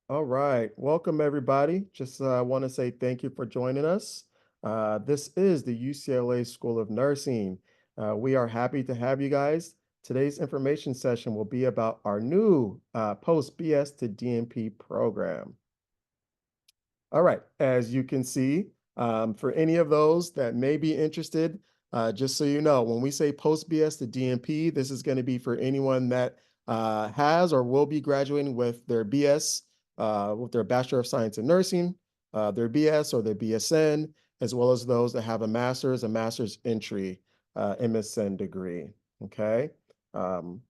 All right. Welcome, everybody. Just want to say thank you for joining us. This is the UCLA School of Nursing. We are happy to have you guys. Today's information session will be about our new post BS to DNP program. All right. As you can see, for any of those that may be interested, just so you know, when we say post BS to DNP, this is going to be for anyone that has or will be graduating with their BS, with their Bachelor of Science in Nursing, their BS or their BSN, as well as those that have a master's entry MSN degree. Okay. Um,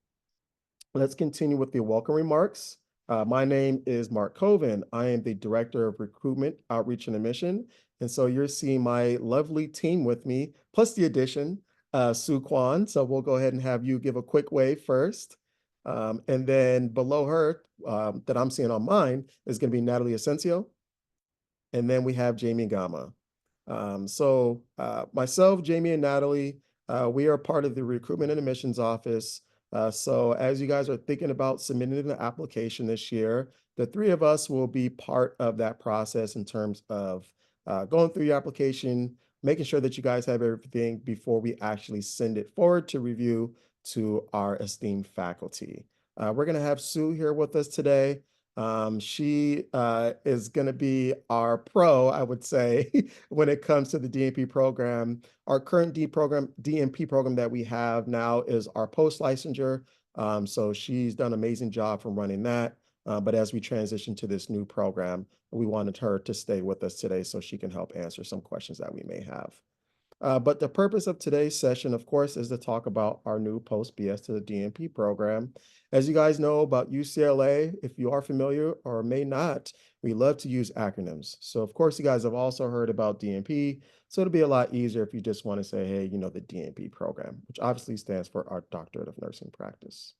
Let's continue with the welcome remarks. My name is Mark Coven. I am the Director of Recruitment, Outreach, and Admission. And so you're seeing my lovely team with me, plus the addition, Sue Kwan. So we'll go ahead and have you give a quick wave first. And then below her, that I'm seeing on mine, is going to be Natalie Asensio. And then we have Jamie Gama. Myself, Jamie, and Natalie, we are part of the recruitment and admissions office. So as you guys are thinking about submitting an application this year, the three of us will be part of that process in terms of going through your application, making sure that you guys have everything before we actually send it forward to review to our esteemed faculty. We're going to have Sue here with us today. She is going to be our pro, I would say, when it comes to the DNP program. Our current DNP program that we have now is our post licensure. So she's done an amazing job from running that. But as we transition to this new program, we wanted her to stay with us today so she can help answer some questions that we may have. But the purpose of today's session, of course, is to talk about our new post BS to the DNP program. As you guys know about UCLA, if you are familiar or may not, we love to use acronyms. So, of course, you guys have also heard about DNP. So, it'll be a lot easier if you just want to say, hey, the DNP program, which obviously stands for our Doctorate of Nursing Practice.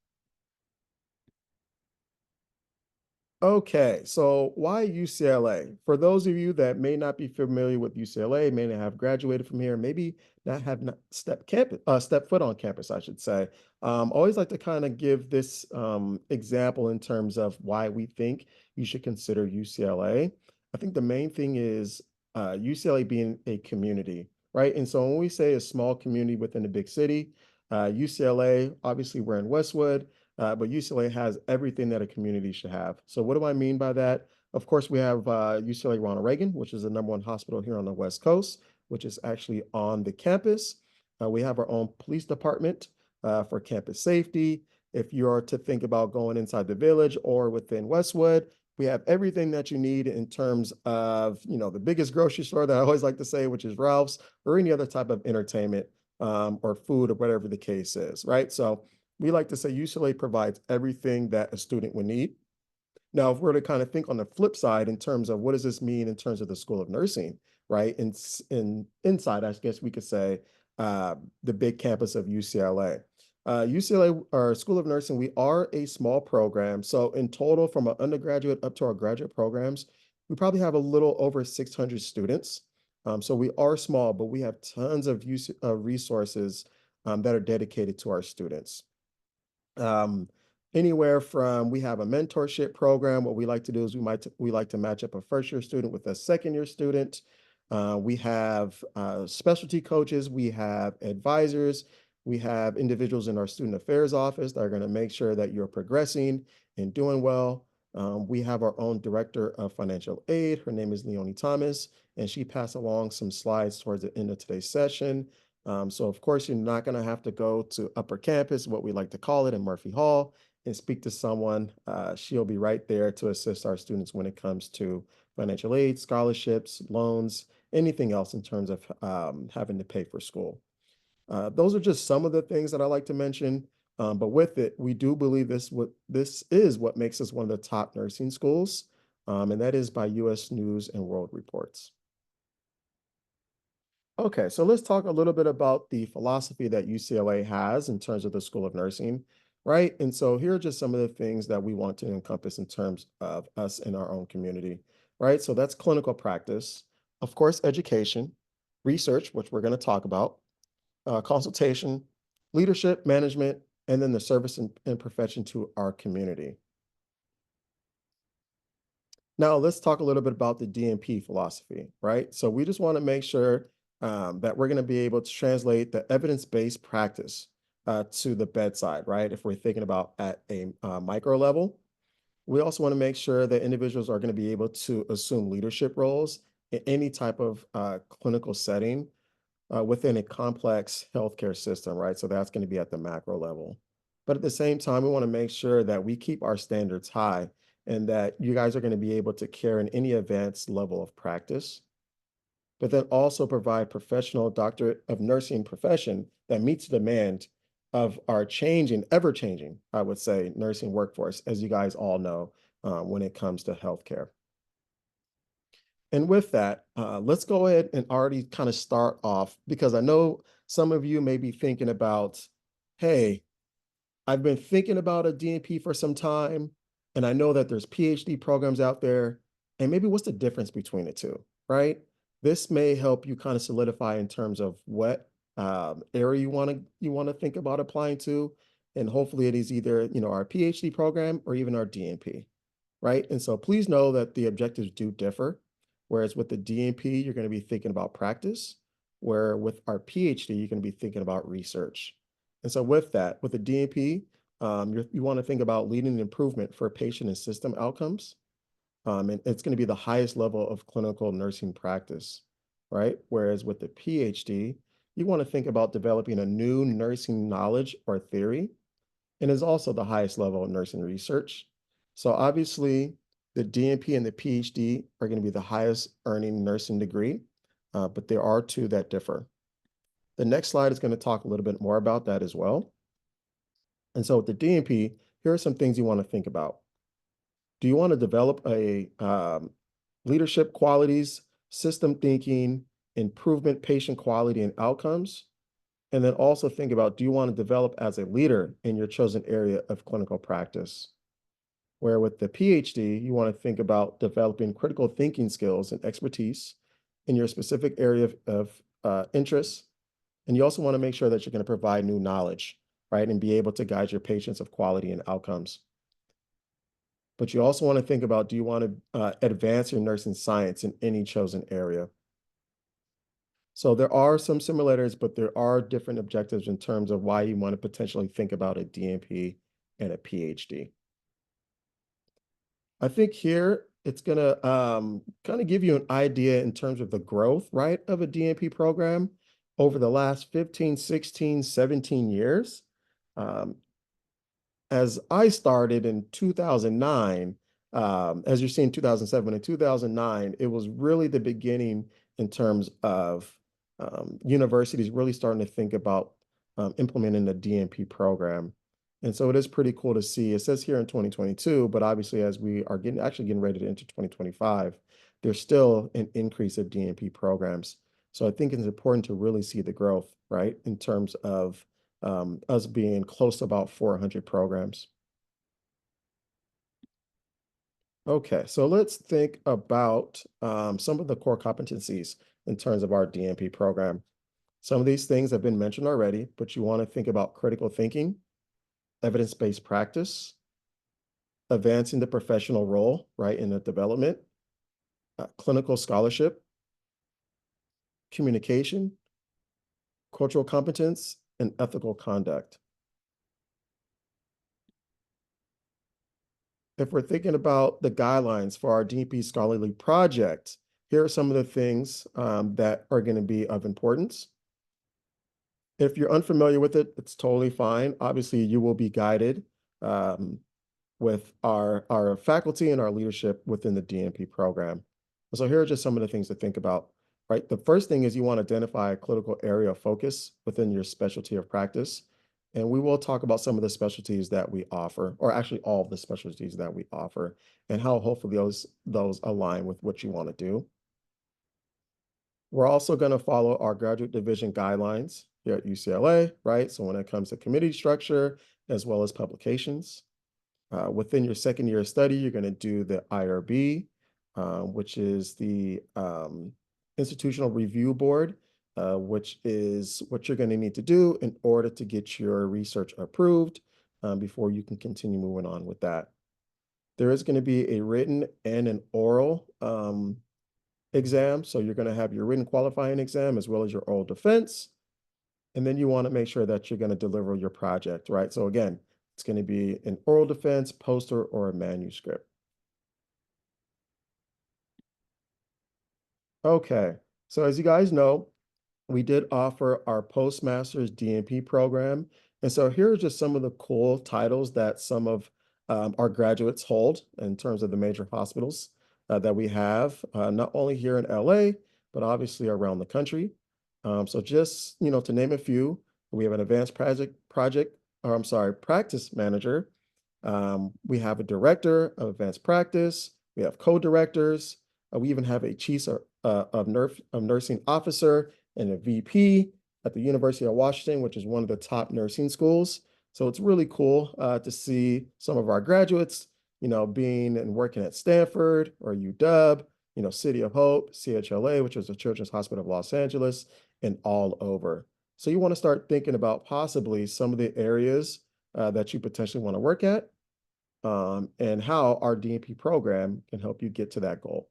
Okay, so why UCLA? For those of you that may not be familiar with UCLA, may not have graduated from here, maybe not step foot on campus, I should say. Always like to kind of give this example in terms of why we think you should consider UCLA. I think the main thing is UCLA being a community, right? And so when we say a small community within a big city, UCLA, obviously we're in Westwood. But UCLA has everything that a community should have. So what do I mean by that? Of course, we have UCLA Ronald Reagan, which is the #1 hospital here on the West Coast, which is actually on the campus. We have our own police department for campus safety. If you're to think about going inside the village or within Westwood, we have everything that you need in terms of, the biggest grocery store that I always like to say, which is Ralph's, or any other type of entertainment or food or whatever the case is, right? So we like to say UCLA provides everything that a student would need. Now, if we're to kind of think on the flip side in terms of what does this mean in terms of the School of Nursing, right? Inside, I guess we could say the big campus of UCLA. UCLA, our School of Nursing, we are a small program. So in total, from our undergraduate up to our graduate programs, we probably have a little over 600 students. So we are small, but we have tons of resources that are dedicated to our students. Um, Anywhere from we have a mentorship program. What we like to do is we like to match up a first year student with a second year student. We have specialty coaches. We have advisors. We have individuals in our student affairs office that are going to make sure that you're progressing and doing well. We have our own director of financial aid. Her name is Leonie Thomas, and she passed along some slides towards the end of today's session. So of course, you're not going to have to go to upper campus, what we like to call it, in Murphy Hall, and speak to someone. She'll be right there to assist our students when it comes to financial aid, scholarships, loans, anything else in terms of having to pay for school. Those are just some of the things that I like to mention. But with it, we do believe this is what makes us one of the top nursing schools, and that is by U.S. News and World Reports. Okay, so let's talk a little bit about the philosophy that UCLA has in terms of the School of Nursing, right? And so here are just some of the things that we want to encompass in terms of us in our own community, right? So that's clinical practice, of course, education, research, which we're going to talk about, consultation, leadership, management, and then the service and profession to our community. Now let's talk a little bit about the DNP philosophy, right? So we just want to make sure that we're going to be able to translate the evidence-based practice to the bedside, right? If we're thinking about at a micro level, we also want to make sure that individuals are going to be able to assume leadership roles in any type of clinical setting within a complex healthcare system, right? So that's going to be at the macro level. But at the same time, we want to make sure that we keep our standards high and that you guys are going to be able to care in any advanced level of practice, but then also provide professional doctorate of nursing profession that meets the demand of our changing, ever changing, I would say, nursing workforce, as you guys all know, when it comes to healthcare. And with that, let's go ahead and already kind of start off because I know some of you may be thinking about, hey, I've been thinking about a DNP for some time, and I know that there's PhD programs out there, and maybe what's the difference between the two, right? This may help you kind of solidify in terms of what area you want to think about applying to, and hopefully it is either our PhD program or even our DNP, right? And so please know that the objectives do differ. Whereas with the DNP, you're going to be thinking about practice, where with our PhD, you're going to be thinking about research. And so with that, with the DNP, you want to think about leading an improvement for patient and system outcomes. And it's going to be the highest level of clinical nursing practice, right? Whereas with the PhD, you want to think about developing a new nursing knowledge or theory, and is also the highest level of nursing research. So obviously, the DNP and the PhD are going to be the highest earning nursing degree, but there are two that differ. The next slide is going to talk a little bit more about that as well. And so with the DNP, here are some things you want to think about. Do you want to develop a leadership qualities, system thinking, improvement patient quality and outcomes? And then also think about, do you want to develop as a leader in your chosen area of clinical practice? Where with the PhD, you want to think about developing critical thinking skills and expertise in your specific area of interest. And you also want to make sure that you're going to provide new knowledge, right? And be able to guide your patients of quality and outcomes. But you also want to think about, do you want to advance your nursing science in any chosen area? So there are some similarities, but there are different objectives in terms of why you want to potentially think about a DNP and a PhD. I think here it's gonna kind of give you an idea in terms of the growth, right, of a DNP program over the last 15, 16, 17 years. Um, as I started in 2009, as you're seeing 2007 and 2009, it was really the beginning in terms of universities really starting to think about implementing the DNP program. And so it is pretty cool to see. It says here in 2022, but obviously as we are getting ready to enter 2025, there's still an increase of DNP programs. So I think it's important to really see the growth, right, in terms of us being close to about 400 programs. Okay, so let's think about some of the core competencies in terms of our DNP program. Some of these things have been mentioned already, but you want to think about critical thinking, evidence-based practice, advancing the professional role, right, in the development, clinical scholarship, communication, cultural competence, and ethical conduct. If we're thinking about the guidelines for our DP scholarly project, here are some of the things that are going to be of importance. If you're unfamiliar with it, it's totally fine. Obviously, you will be guided um, with our faculty and our leadership within the DNP program. So here are just some of the things to think about, right? The first thing is you want to identify a clinical area of focus within your specialty of practice. And we will talk about some of the specialties that we offer, or actually all of the specialties that we offer, and how hopefully those align with what you want to do. We're also going to follow our graduate division guidelines here at UCLA, right? So when it comes to committee structure, as well as publications. Within your second year of study, you're going to do the IRB, which is the Institutional Review Board, which is what you're going to need to do in order to get your research approved before you can continue moving on with that. There is going to be a written and an oral exam. So you're going to have your written qualifying exam as well as your oral defense. And then you want to make sure that you're going to deliver your project, right? So again, it's going to be an oral defense, poster, or a manuscript. Okay. So as you guys know, we did offer our Postmasters DNP program. And so here are just some of the cool titles that some of our graduates hold in terms of the major hospitals that we have, not only here in LA, but obviously around the country. So just, to name a few, we have an advanced practice manager. We have a director of advanced practice. We have co-directors. We even have a chief of nursing officer and a VP at the University of Washington, which is one of the top nursing schools. So it's really cool to see some of our graduates, being and working at Stanford or UW, City of Hope, CHLA, which is the Children's Hospital of Los Angeles, and all over. So you want to start thinking about possibly some of the areas that you potentially want to work at, and how our DNP program can help you get to that goal.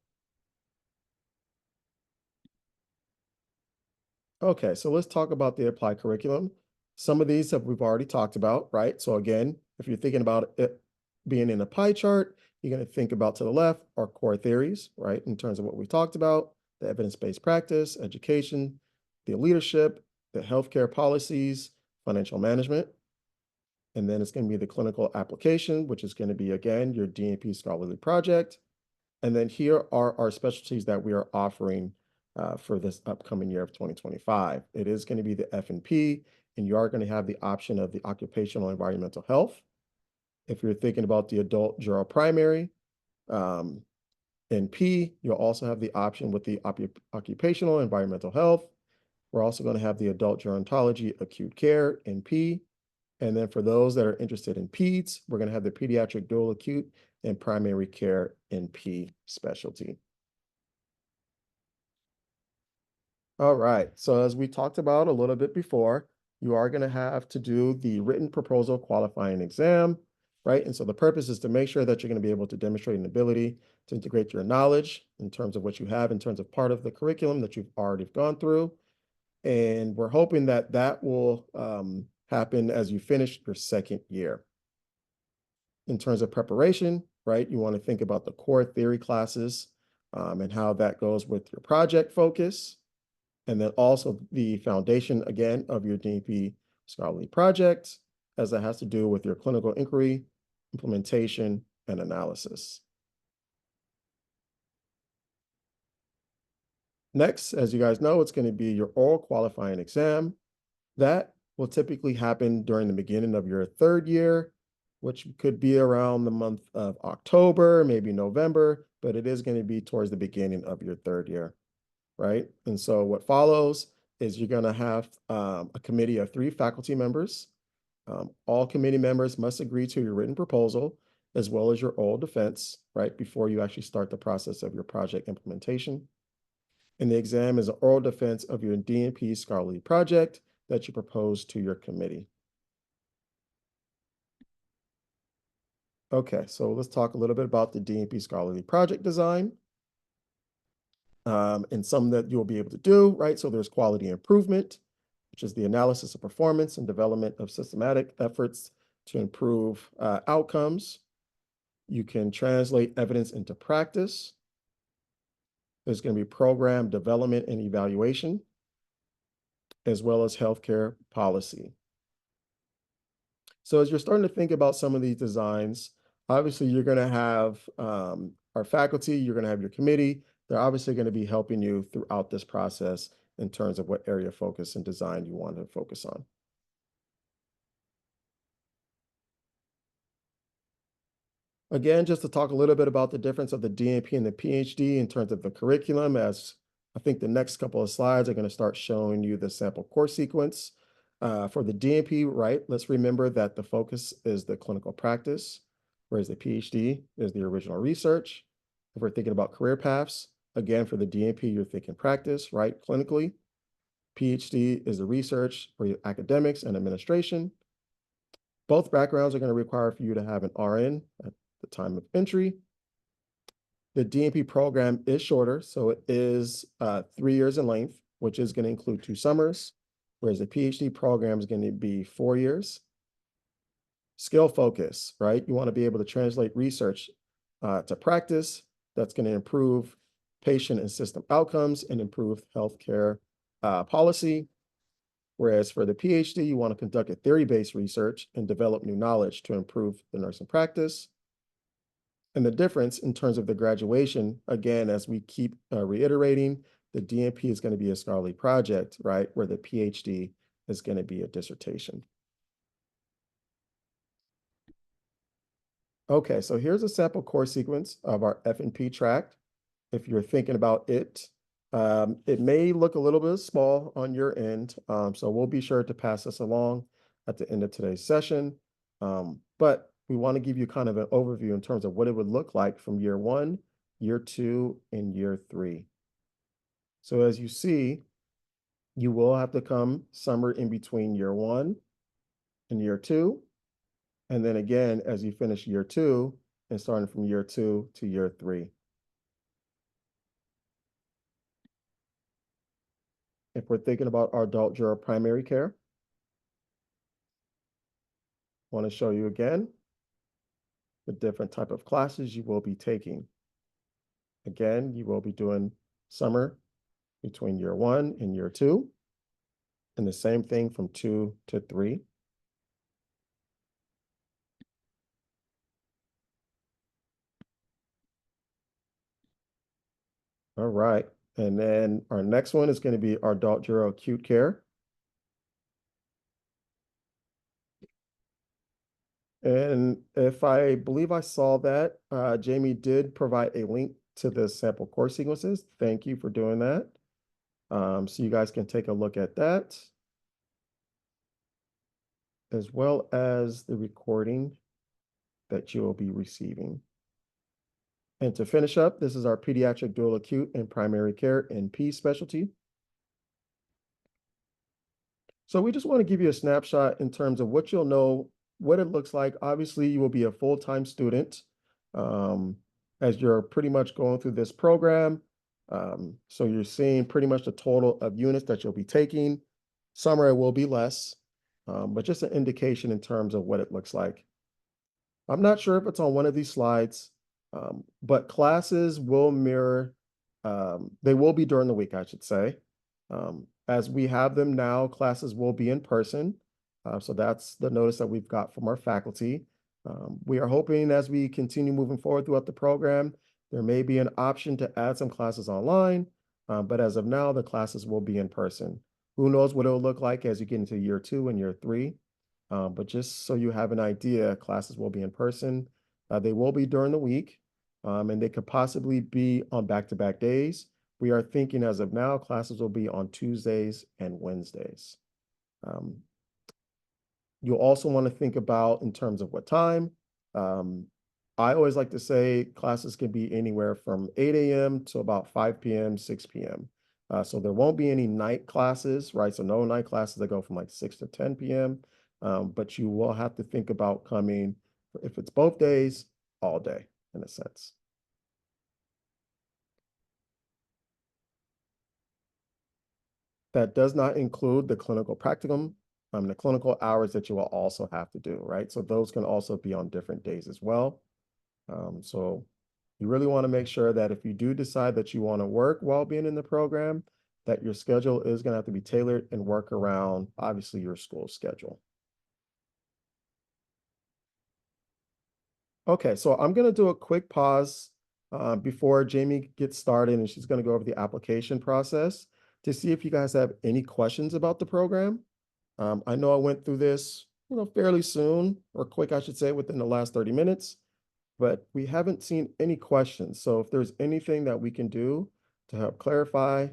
Okay, so let's talk about the applied curriculum. Some of these we've already talked about, right? So again, if you're thinking about it being in a pie chart, you're going to think about to the left are core theories, right? In terms of what we talked about, the evidence-based practice, education, the leadership, the healthcare policies, financial management. And then it's going to be the clinical application, which is going to be, again, your DNP scholarly project. And then here are our specialties that we are offering for this upcoming year of 2025. It is going to be the F&P, and you are going to have the option of the occupational environmental health. If you're thinking about the adult general primary, NP, you'll also have the option with the occupational environmental health. We're also going to have the adult gerontology acute care, NP. And then for those that are interested in peds, we're going to have the pediatric dual acute and primary care NP specialty. All right. So as we talked about a little bit before, you are going to have to do the written proposal qualifying exam, right? And so the purpose is to make sure that you're going to be able to demonstrate an ability to integrate your knowledge in terms of what you have in terms of part of the curriculum that you've already gone through. And we're hoping that that will happen as you finish your second year. In terms of preparation, right, you want to think about the core theory classes and how that goes with your project focus. And then also the foundation, again, of your DNP scholarly project, as that has to do with your clinical inquiry, implementation, and analysis. Next, as you guys know, it's going to be your oral qualifying exam. That will typically happen during the beginning of your third year, which could be around the month of October, maybe November, but it is going to be towards the beginning of your third year, right? And so what follows is you're going to have a committee of 3 faculty members. All committee members must agree to your written proposal as well as your oral defense, right, before you actually start the process of your project implementation. And the exam is an oral defense of your DNP scholarly project that you propose to your committee. Okay, so let's talk a little bit about the DNP scholarly project design. And some that you'll be able to do, right? So there's quality improvement, which is the analysis of performance and development of systematic efforts to improve outcomes. You can translate evidence into practice. There's going to be program development and evaluation, as well as healthcare policy. So as you're starting to think about some of these designs, obviously you're going to have our faculty, you're going to have your committee. They're obviously going to be helping you throughout this process in terms of what area of focus and design you want to focus on. Again, just to talk a little bit about the difference of the DNP and the PhD in terms of the curriculum, as I think the next couple of slides are going to start showing you the sample course sequence. For the DNP, right, let's remember that the focus is the clinical practice, whereas the PhD is the original research. If we're thinking about career paths, again, for the DNP, you're thinking practice, right, clinically. PhD is the research for your academics and administration. Both backgrounds are going to require for you to have an RN the time of entry. The DNP program is shorter, so it is 3 years in length, which is going to include 2 summers, whereas the PhD program is going to be 4 years. Skill focus, right? You want to be able to translate research to practice. That's going to improve patient and system outcomes and improve healthcare policy. Whereas for the PhD, you want to conduct a theory-based research and develop new knowledge to improve the nursing practice. And the difference in terms of the graduation, again, as we keep reiterating, the DNP is going to be a scholarly project, right? Where the PhD is going to be a dissertation. Okay, so here's a sample course sequence of our F&P track. If you're thinking about it, it may look a little bit small on your end, so we'll be sure to pass this along at the end of today's session. But we want to give you kind of an overview in terms of what it would look like from year 1, year 2, and year 3. So as you see, you will have to come somewhere in between year 1 and year 2. And then again, as you finish year 2 and starting from year 2 to year 3. If we're thinking about our adult juror primary care, I want to show you again the different type of classes you will be taking. Again, you will be doing summer between year 1 and year 2, and the same thing from 2 to 3. All right, and then our next one is going to be our adult juror acute care. And if I believe I saw that, Jamie did provide a link to the sample course sequences. Thank you for doing that. So you guys can take a look at that, as well as the recording that you will be receiving. And to finish up, this is our pediatric dual acute and primary care NP specialty. So we just want to give you a snapshot in terms of what you'll know, what it looks like. Obviously, you will be a full-time student as you're pretty much going through this program. So you're seeing pretty much the total of units that you'll be taking. Summer it will be less, but just an indication in terms of what it looks like. I'm not sure if it's on one of these slides, but classes will mirror, they will be during the week, I should say. As we have them now, classes will be in person. So that's the notice that we've got from our faculty. We are hoping as we continue moving forward throughout the program, there may be an option to add some classes online, but as of now, the classes will be in person. Who knows what it'll look like as you get into year 2 and year 3. But just so you have an idea, classes will be in person. They will be during the week, and they could possibly be on back-to-back days. We are thinking as of now, classes will be on Tuesdays and Wednesdays. You'll also want to think about in terms of what time. I always like to say classes can be anywhere from 8 a.m. to about 5 p.m., 6 p.m. So there won't be any night classes, right? So no night classes that go from like 6 to 10 p.m. But you will have to think about coming, if it's both days, all day in a sense. That does not include the clinical practicum, the clinical hours that you will also have to do, right? So those can also be on different days as well. So you really want to make sure that if you do decide that you want to work while being in the program, that your schedule is going to have to be tailored and work around, obviously, your school schedule. Okay, so I'm going to do a quick pause before Jamie gets started, and she's going to go over the application process to see if you guys have any questions about the program. I know I went through this, fairly soon, or quick, I should say, within the last 30 minutes, but we haven't seen any questions. So if there's anything that we can do to help clarify, if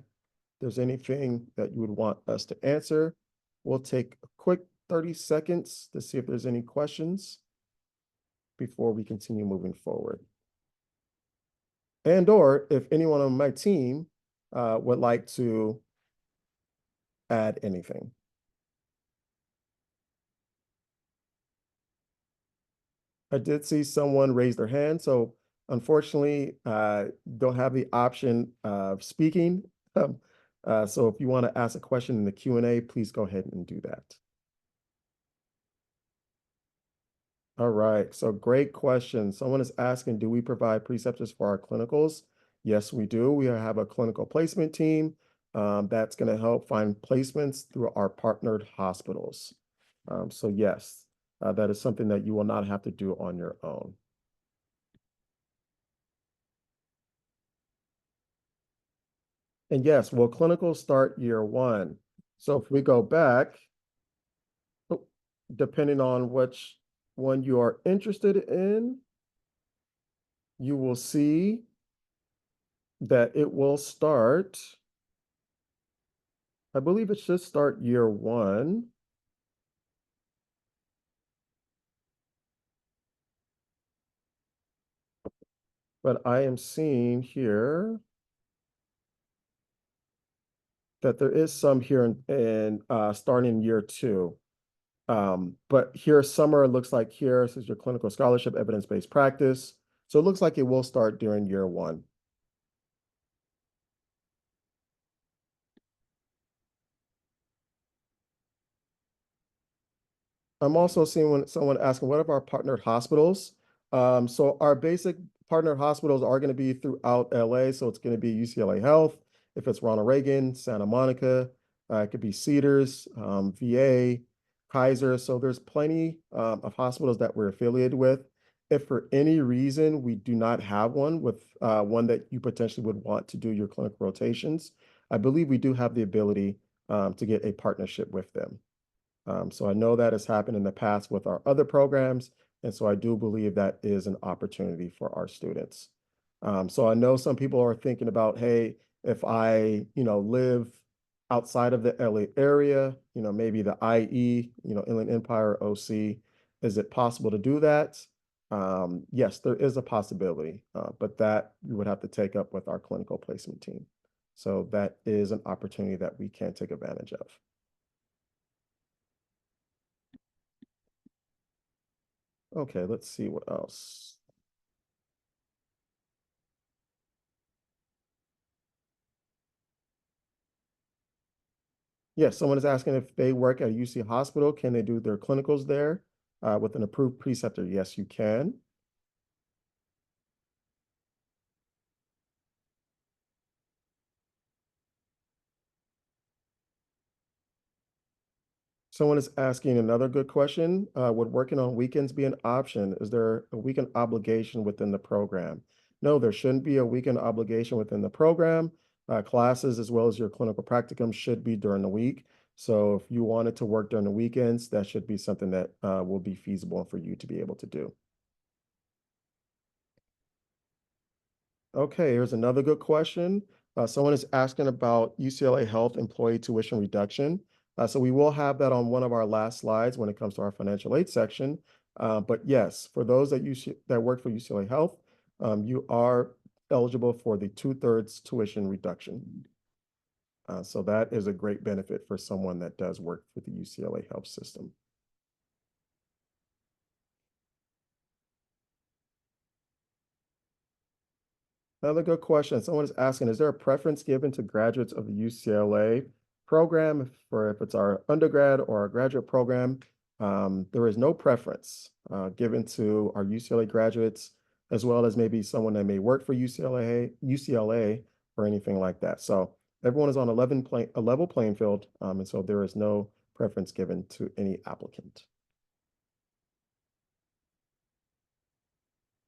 there's anything that you would want us to answer, we'll take a quick 30 seconds to see if there's any questions before we continue moving forward. And or if anyone on my team would like to add anything. I did see someone raise their hand, so unfortunately, don't have the option of speaking. Um, so if you want to ask a question in the Q&A, please go ahead and do that. All right, so great question. Someone is asking, do we provide preceptors for our clinicals? Yes, we do. We have a clinical placement team that's going to help find placements through our partnered hospitals. So yes, that is something that you will not have to do on your own. And yes, will clinicals start year one? So if we go back, oh, depending on which one you are interested in, you will see that it will start, I believe it should start year one. But I am seeing here that there is some here in starting year two. But here, summer looks like here, this is your clinical scholarship, evidence-based practice. So it looks like it will start during year one. I'm also seeing someone asking, what are our partnered hospitals? So our basic partnered hospitals are going to be throughout LA. So it's going to be UCLA Health, if it's Ronald Reagan, Santa Monica, it could be Cedars, VA, Kaiser. So there's plenty of hospitals that we're affiliated with. If for any reason we do not have one with one that you potentially would want to do your clinical rotations, I believe we do have the ability to get a partnership with them. So I know that has happened in the past with our other programs, and so I do believe that is an opportunity for our students. So I know some people are thinking about, hey, if I, live outside of the LA area, maybe the IE, Inland Empire, OC, is it possible to do that? Yes, there is a possibility, but that we would have to take up with our clinical placement team. So that is an opportunity that we can take advantage of. Okay, let's see what else. Yes, someone is asking if they work at a UC hospital, can they do their clinicals there with an approved preceptor? Yes, you can. Someone is asking another good question. Would working on weekends be an option? Is there a weekend obligation within the program? No, there shouldn't be a weekend obligation within the program. Classes as well as your clinical practicum should be during the week. So if you wanted to work during the weekends, that should be something that will be feasible for you to be able to do. Okay, here's another good question. Someone is asking about UCLA Health employee tuition reduction. So we will have that on one of our last slides when it comes to our financial aid section. But yes, for those that work for UCLA Health, you are eligible for the 2/3 tuition reduction. So that is a great benefit for someone that does work for the UCLA Health system. Another good question. Someone is asking, is there a preference given to graduates of the UCLA program for if it's our undergrad or our graduate program? There is no preference given to our UCLA graduates, as well as maybe someone that may work for UCLA or anything like that. So everyone is on a level playing field, and so there is no preference given to any applicant.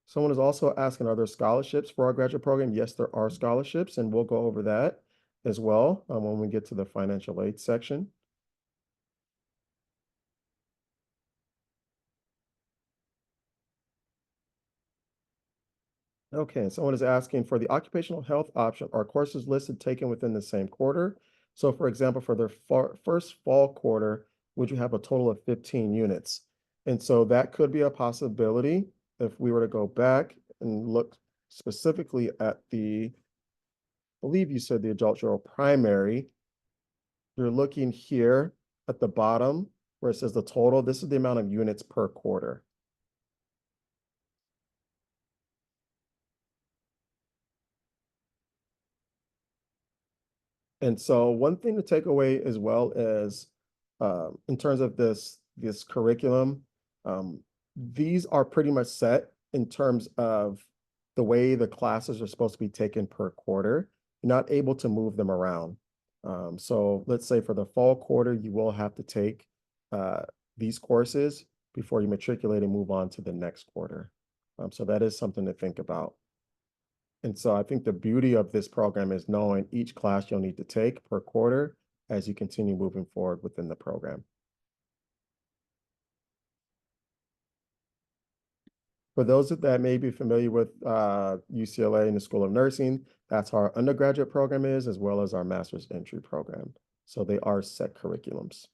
Someone is also asking, are there scholarships for our graduate program? Yes, there are scholarships, and we'll go over that as well when we get to the financial aid section. Okay, someone is asking for the occupational health option, are courses listed taken within the same quarter? So for example, for their first fall quarter, would you have a total of 15 units? And so that could be a possibility if we were to go back and look specifically at I believe you said the adult general primary. You're looking here at the bottom where it says the total. This is the amount of units per quarter. And so one thing to take away as well is in terms of this curriculum, um, these are pretty much set in terms of the way the classes are supposed to be taken per quarter. You're not able to move them around. So let's say for the fall quarter, you will have to take uh, these courses before you matriculate and move on to the next quarter. So that is something to think about. And so I think the beauty of this program is knowing each class you'll need to take per quarter as you continue moving forward within the program. For those that may be familiar with UCLA and the School of Nursing, that's how our undergraduate program is, as well as our master's entry program. So they are set curriculums.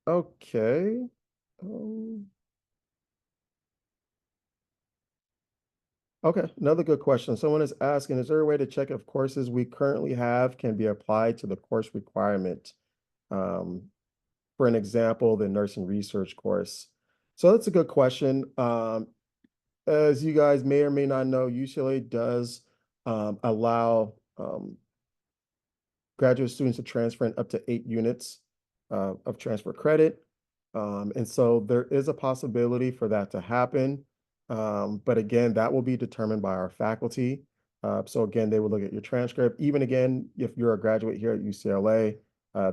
Okay. Um, okay, another good question. Someone is asking, is there a way to check if courses we currently have can be applied to the course requirement? Um, for an example, the nursing research course. So that's a good question. As you guys may or may not know, UCLA does allow graduate students to transfer in up to 8 units of transfer credit. And so there is a possibility for that to happen. But again, that will be determined by our faculty. So again, they will look at your transcript. Even again, if you're a graduate here at UCLA,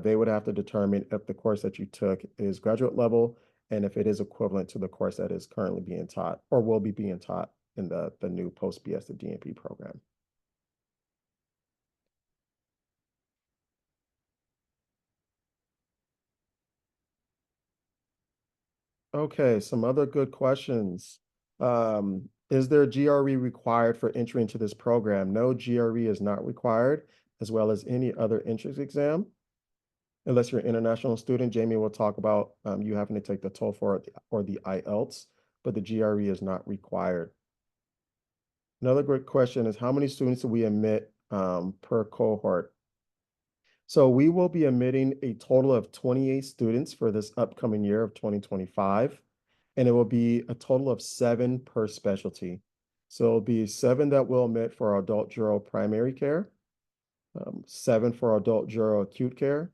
they would have to determine if the course that you took is graduate level and if it is equivalent to the course that is currently being taught or will be being taught in the new post BS-DNP program. Okay, some other good questions. Is there GRE required for entry into this program? No, GRE is not required, as well as any other entrance exam. Unless you're an international student, Jamie will talk about you having to take the TOEFL or the IELTS, but the GRE is not required. Another great question is how many students do we admit per cohort? So we will be admitting a total of 28 students for this upcoming year of 2025, and it will be a total of 7 per specialty. So it'll be 7 that we'll admit for our adult gero primary care, 7 for adult gero acute care,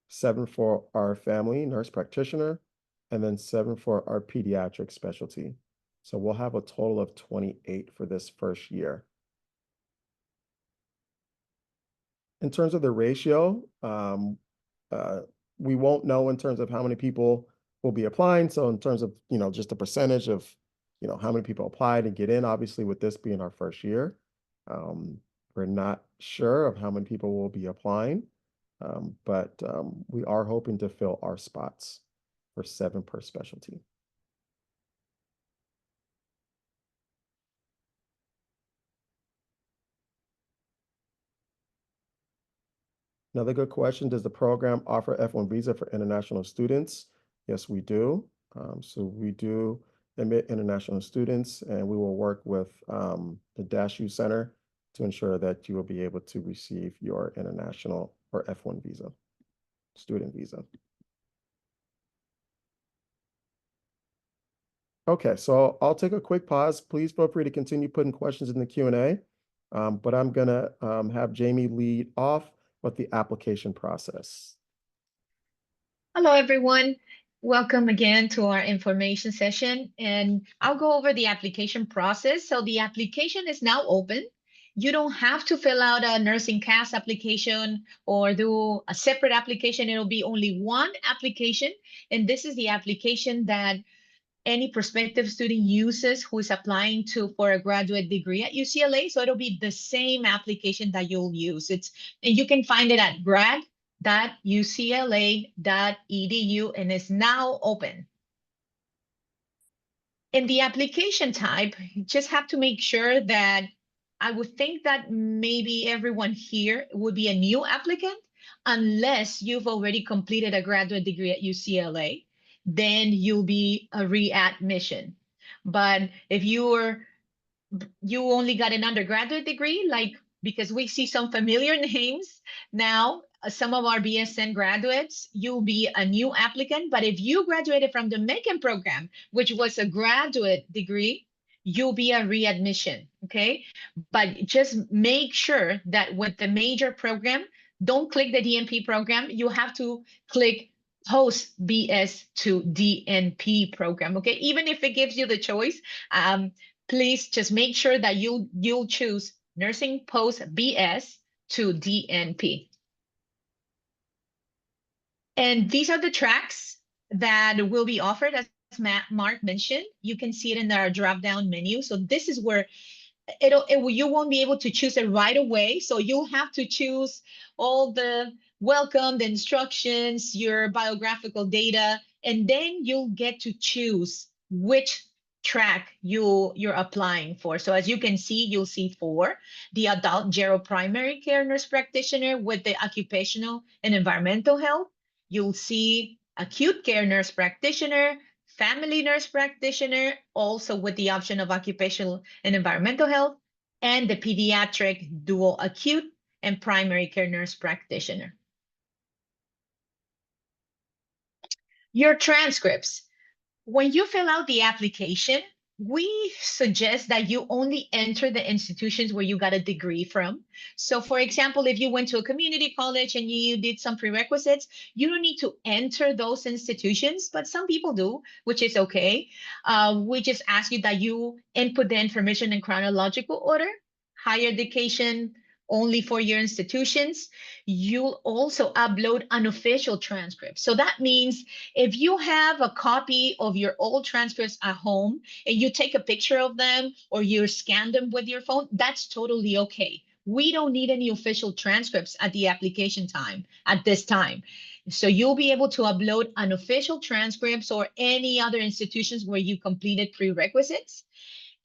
7 for our family nurse practitioner, and then 7 for our pediatric specialty. So we'll have a total of 28 for this first year. In terms of the ratio, uh, we won't know in terms of how many people will be applying. So in terms of, just the percentage of, how many people applied and get in, obviously with this being our first year, we're not sure of how many people will be applying, but we are hoping to fill our spots for 7 per specialty. Another good question, does the program offer F1 visa for international students? Yes, we do. So we do admit international students, and we will work with the DashU Center to ensure that you will be able to receive your international or F1 visa, student visa. Okay, so I'll take a quick pause. Please feel free to continue putting questions in the Q&A, but I'm gonna have Jamie lead off with the application process. Hello, everyone. Welcome again to our information session, and I'll go over the application process. So the application is now open. You don't have to fill out a nursing CAS application or do a separate application. It'll be only one application, and this is the application that any prospective student uses who is applying for a graduate degree at UCLA. So it'll be the same application that you'll use. And you can find it at grad.ucla.edu, and it's now open. In the application type, you just have to make sure that I would think that maybe everyone here would be a new applicant unless you've already completed a graduate degree at UCLA, then you'll be a readmission. But if you only got an undergraduate degree, like because we see some familiar names now, some of our BSN graduates, you'll be a new applicant. But if you graduated from the Macon program, which was a graduate degree, you'll be a readmission, okay? But just make sure that with the major program, don't click the DNP program. You have to click post BS to DNP program, okay? Even if it gives you the choice, please just make sure that you'll choose nursing post BS to DNP. And these are the tracks that will be offered, as Mark mentioned. You can see it in our drop-down menu. So this is where you won't be able to choose it right away. So you'll have to choose all the welcome, the instructions, your biographical data, and then you'll get to choose which track you're applying for. So as you can see, you'll see 4, the adult gero primary care nurse practitioner with the occupational and environmental health. You'll see acute care nurse practitioner, family nurse practitioner, also with the option of occupational and environmental health, and the pediatric dual acute and primary care nurse practitioner. Your transcripts. When you fill out the application, we suggest that you only enter the institutions where you got a degree from. So for example, if you went to a community college and you did some prerequisites, you don't need to enter those institutions, but some people do, which is okay. We just ask you that you input the information in chronological order, higher education only for your institutions. You'll also upload unofficial transcripts. So that means if you have a copy of your old transcripts at home and you take a picture of them or you scan them with your phone, that's totally okay. We don't need any official transcripts at the application time at this time. So you'll be able to upload unofficial transcripts or any other institutions where you completed prerequisites.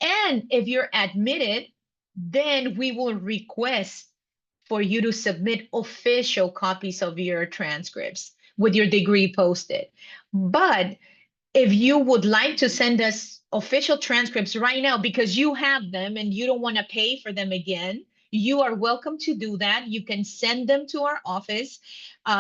And if you're admitted, then we will request for you to submit official copies of your transcripts with your degree posted. But if you would like to send us official transcripts right now because you have them and you don't want to pay for them again, you are welcome to do that. You can send them to our office,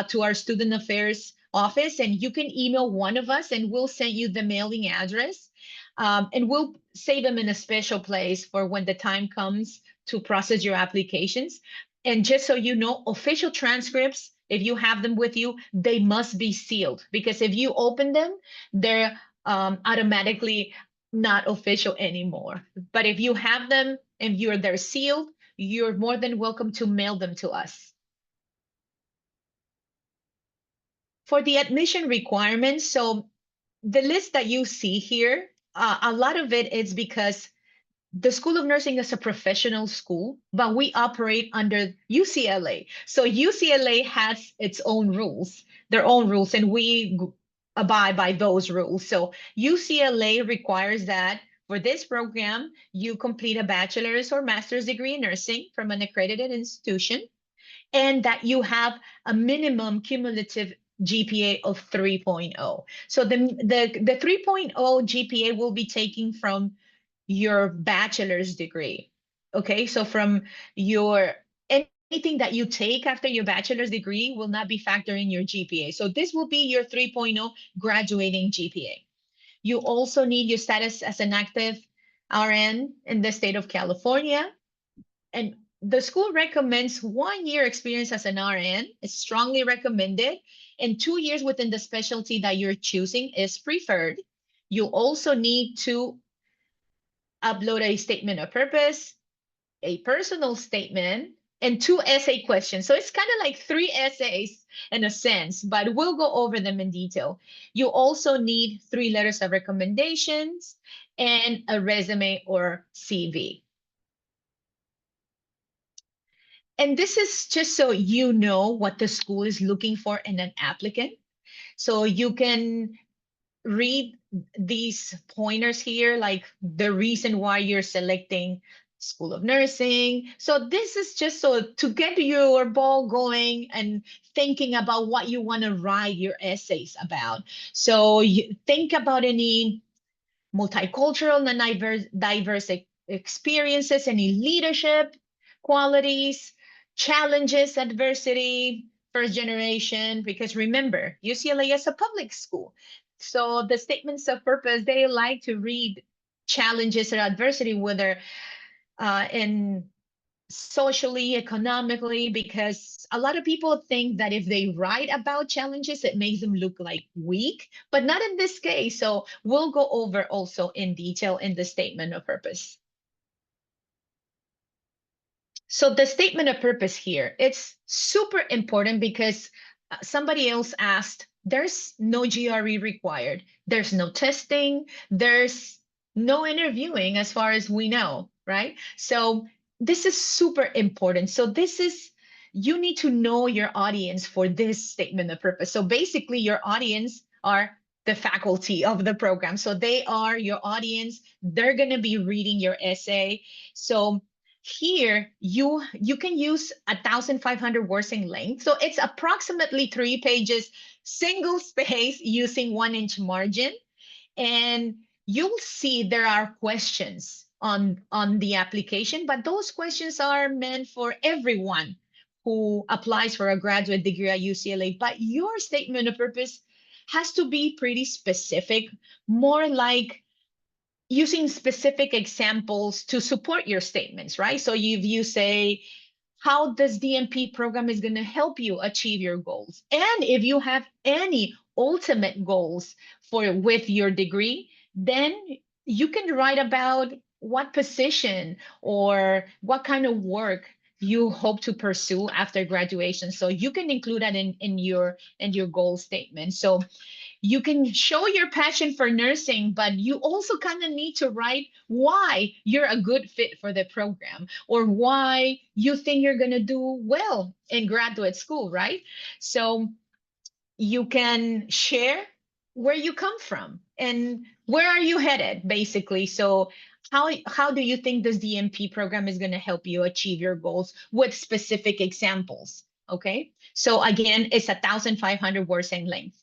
to our student affairs office, and you can email one of us and we'll send you the mailing address. And we'll save them in a special place for when the time comes to process your applications. And just so you know, official transcripts, if you have them with you, they must be sealed, because if you open them, they're automatically not official anymore. But if you have them and they're sealed, you're more than welcome to mail them to us. For the admission requirements, so the list that you see here, a lot of it is because the School of Nursing is a professional school, but we operate under UCLA. So UCLA has its own rules, and we abide by those rules. So UCLA requires that for this program, you complete a bachelor's or master's degree in nursing from an accredited institution, and that you have a minimum cumulative GPA of 3.0. So the 3.0 GPA will be taken from your bachelor's degree. Okay, so from your anything that you take after your bachelor's degree will not be factored in your GPA. So this will be your 3.0 graduating GPA. You also need your status as an active RN in the state of California. And the school recommends 1 year experience as an RN. It's strongly recommended. And 2 years within the specialty that you're choosing is preferred. You also need to upload a statement of purpose, a personal statement, and 2 essay questions. So it's kind of like 3 essays in a sense, but we'll go over them in detail. You also need 3 letters of recommendations and a resume or CV. And this is just so you know what the school is looking for in an applicant. So you can read these pointers here, like the reason why you're selecting School of Nursing. So this is just so to get your ball going and thinking about what you want to write your essays about. So you think about any multicultural and diverse experiences, any leadership qualities, challenges, adversity, first generation, because remember, UCLA is a public school. So the statements of purpose, they like to read challenges or adversity, whether in socially, economically, because a lot of people think that if they write about challenges, it makes them look like weak, but not in this case. So we'll go over also in detail in the statement of purpose. So the statement of purpose here, it's super important because somebody else asked, there's no GRE required. There's no testing. There's no interviewing as far as we know, right? So this is super important. So this is, you need to know your audience for this statement of purpose. So basically your audience are the faculty of the program. So they are your audience. They're going to be reading your essay. So here you can use 1,500 words in length, so it's approximately 3 pages, single space, using 1-inch margin. And you'll see there are questions on the application, but those questions are meant for everyone who applies for a graduate degree at UCLA. But your statement of purpose has to be pretty specific, more like using specific examples to support your statements, right? So if you say, how this DNP program is going to help you achieve your goals. And if you have any ultimate goals for with your degree, then you can write about what position or what kind of work you hope to pursue after graduation. So you can include that in your goal statement. So you can show your passion for nursing, but you also kind of need to write why you're a good fit for the program or why you think you're going to do well in graduate school, right? So you can share where you come from and where are you headed, basically. So how do you think this DMP program is going to help you achieve your goals with specific examples? Okay. So again, it's 1,500 words in length.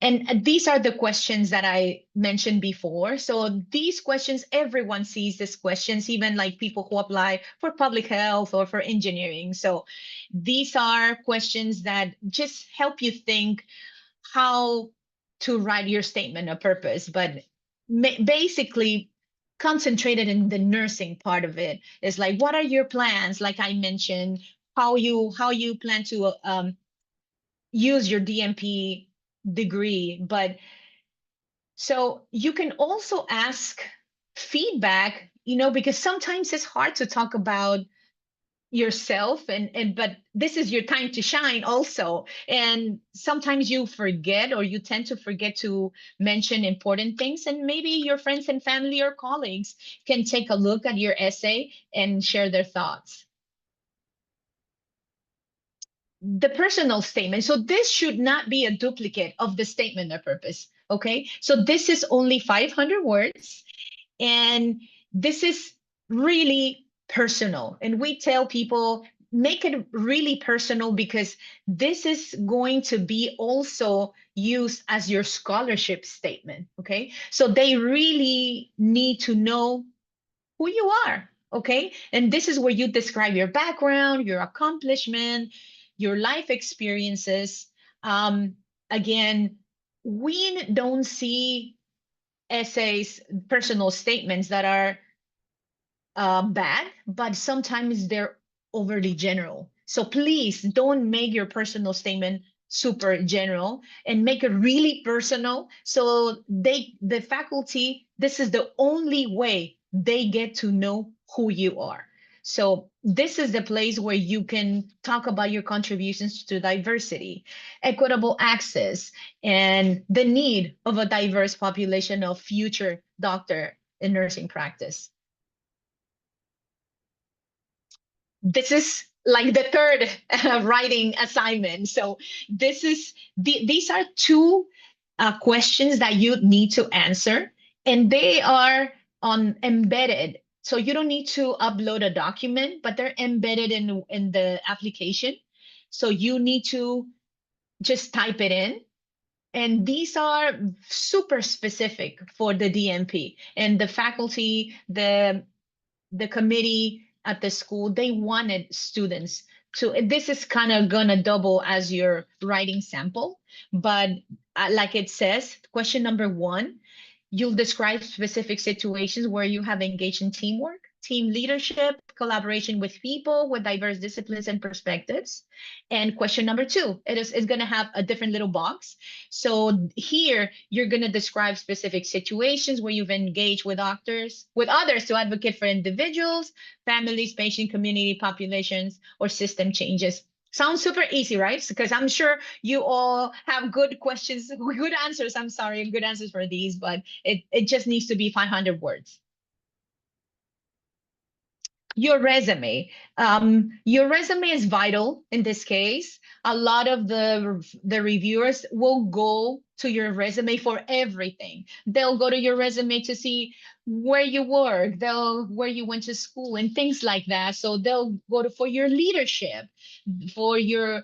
And these are the questions that I mentioned before. So these questions, everyone sees these questions, even like people who apply for public health or for engineering. So these are questions that just help you think how to write your statement of purpose, but basically concentrated in the nursing part of it is like, what are your plans? Like I mentioned, how you plan to use your DMP degree. But so you can also ask feedback, because sometimes it's hard to talk about yourself, and but this is your time to shine also. And sometimes you forget, or you tend to forget to mention important things, and maybe your friends and family or colleagues can take a look at your essay and share their thoughts. The personal statement. So this should not be a duplicate of the statement of purpose. Okay. So this is only 500 words, and this is really personal. And we tell people, make it really personal, because this is going to be also used as your scholarship statement. Okay. So they really need to know who you are. Okay. And this is where you describe your background, your accomplishment, your life experiences. Um, Again, we don't see essays, personal statements that are bad, but sometimes they're overly general. So please don't make your personal statement super general, and make it really personal. So the faculty, this is the only way they get to know who you are. So this is the place where you can talk about your contributions to diversity, equitable access, and the need of a diverse population of future doctor in nursing practice. This is like the third writing assignment. So these are two questions that you need to answer, and they are on embedded. So you don't need to upload a document, but they're embedded in the application. So you need to just type it in. And these are super specific for the DMP, and the faculty, the committee at the school, they wanted students to, this is kind of gonna double as your writing sample, but like it says, question number 1, You'll describe specific situations where you have engaged in teamwork, team leadership, collaboration with people with diverse disciplines and perspectives. And question number two, it's going to have a different little box. So here you're going to describe specific situations where you've engaged with others to advocate for individuals, families, patient community populations, or system changes. Sounds super easy, right? Because I'm sure you all have good questions, good answers. I'm sorry, good answers for these, but it just needs to be 500 words. Your resume is vital in this case. A lot of the reviewers will go to your resume for everything. They'll go to your resume to see where you work, where you went to school and things like that. So they'll go for your leadership, for your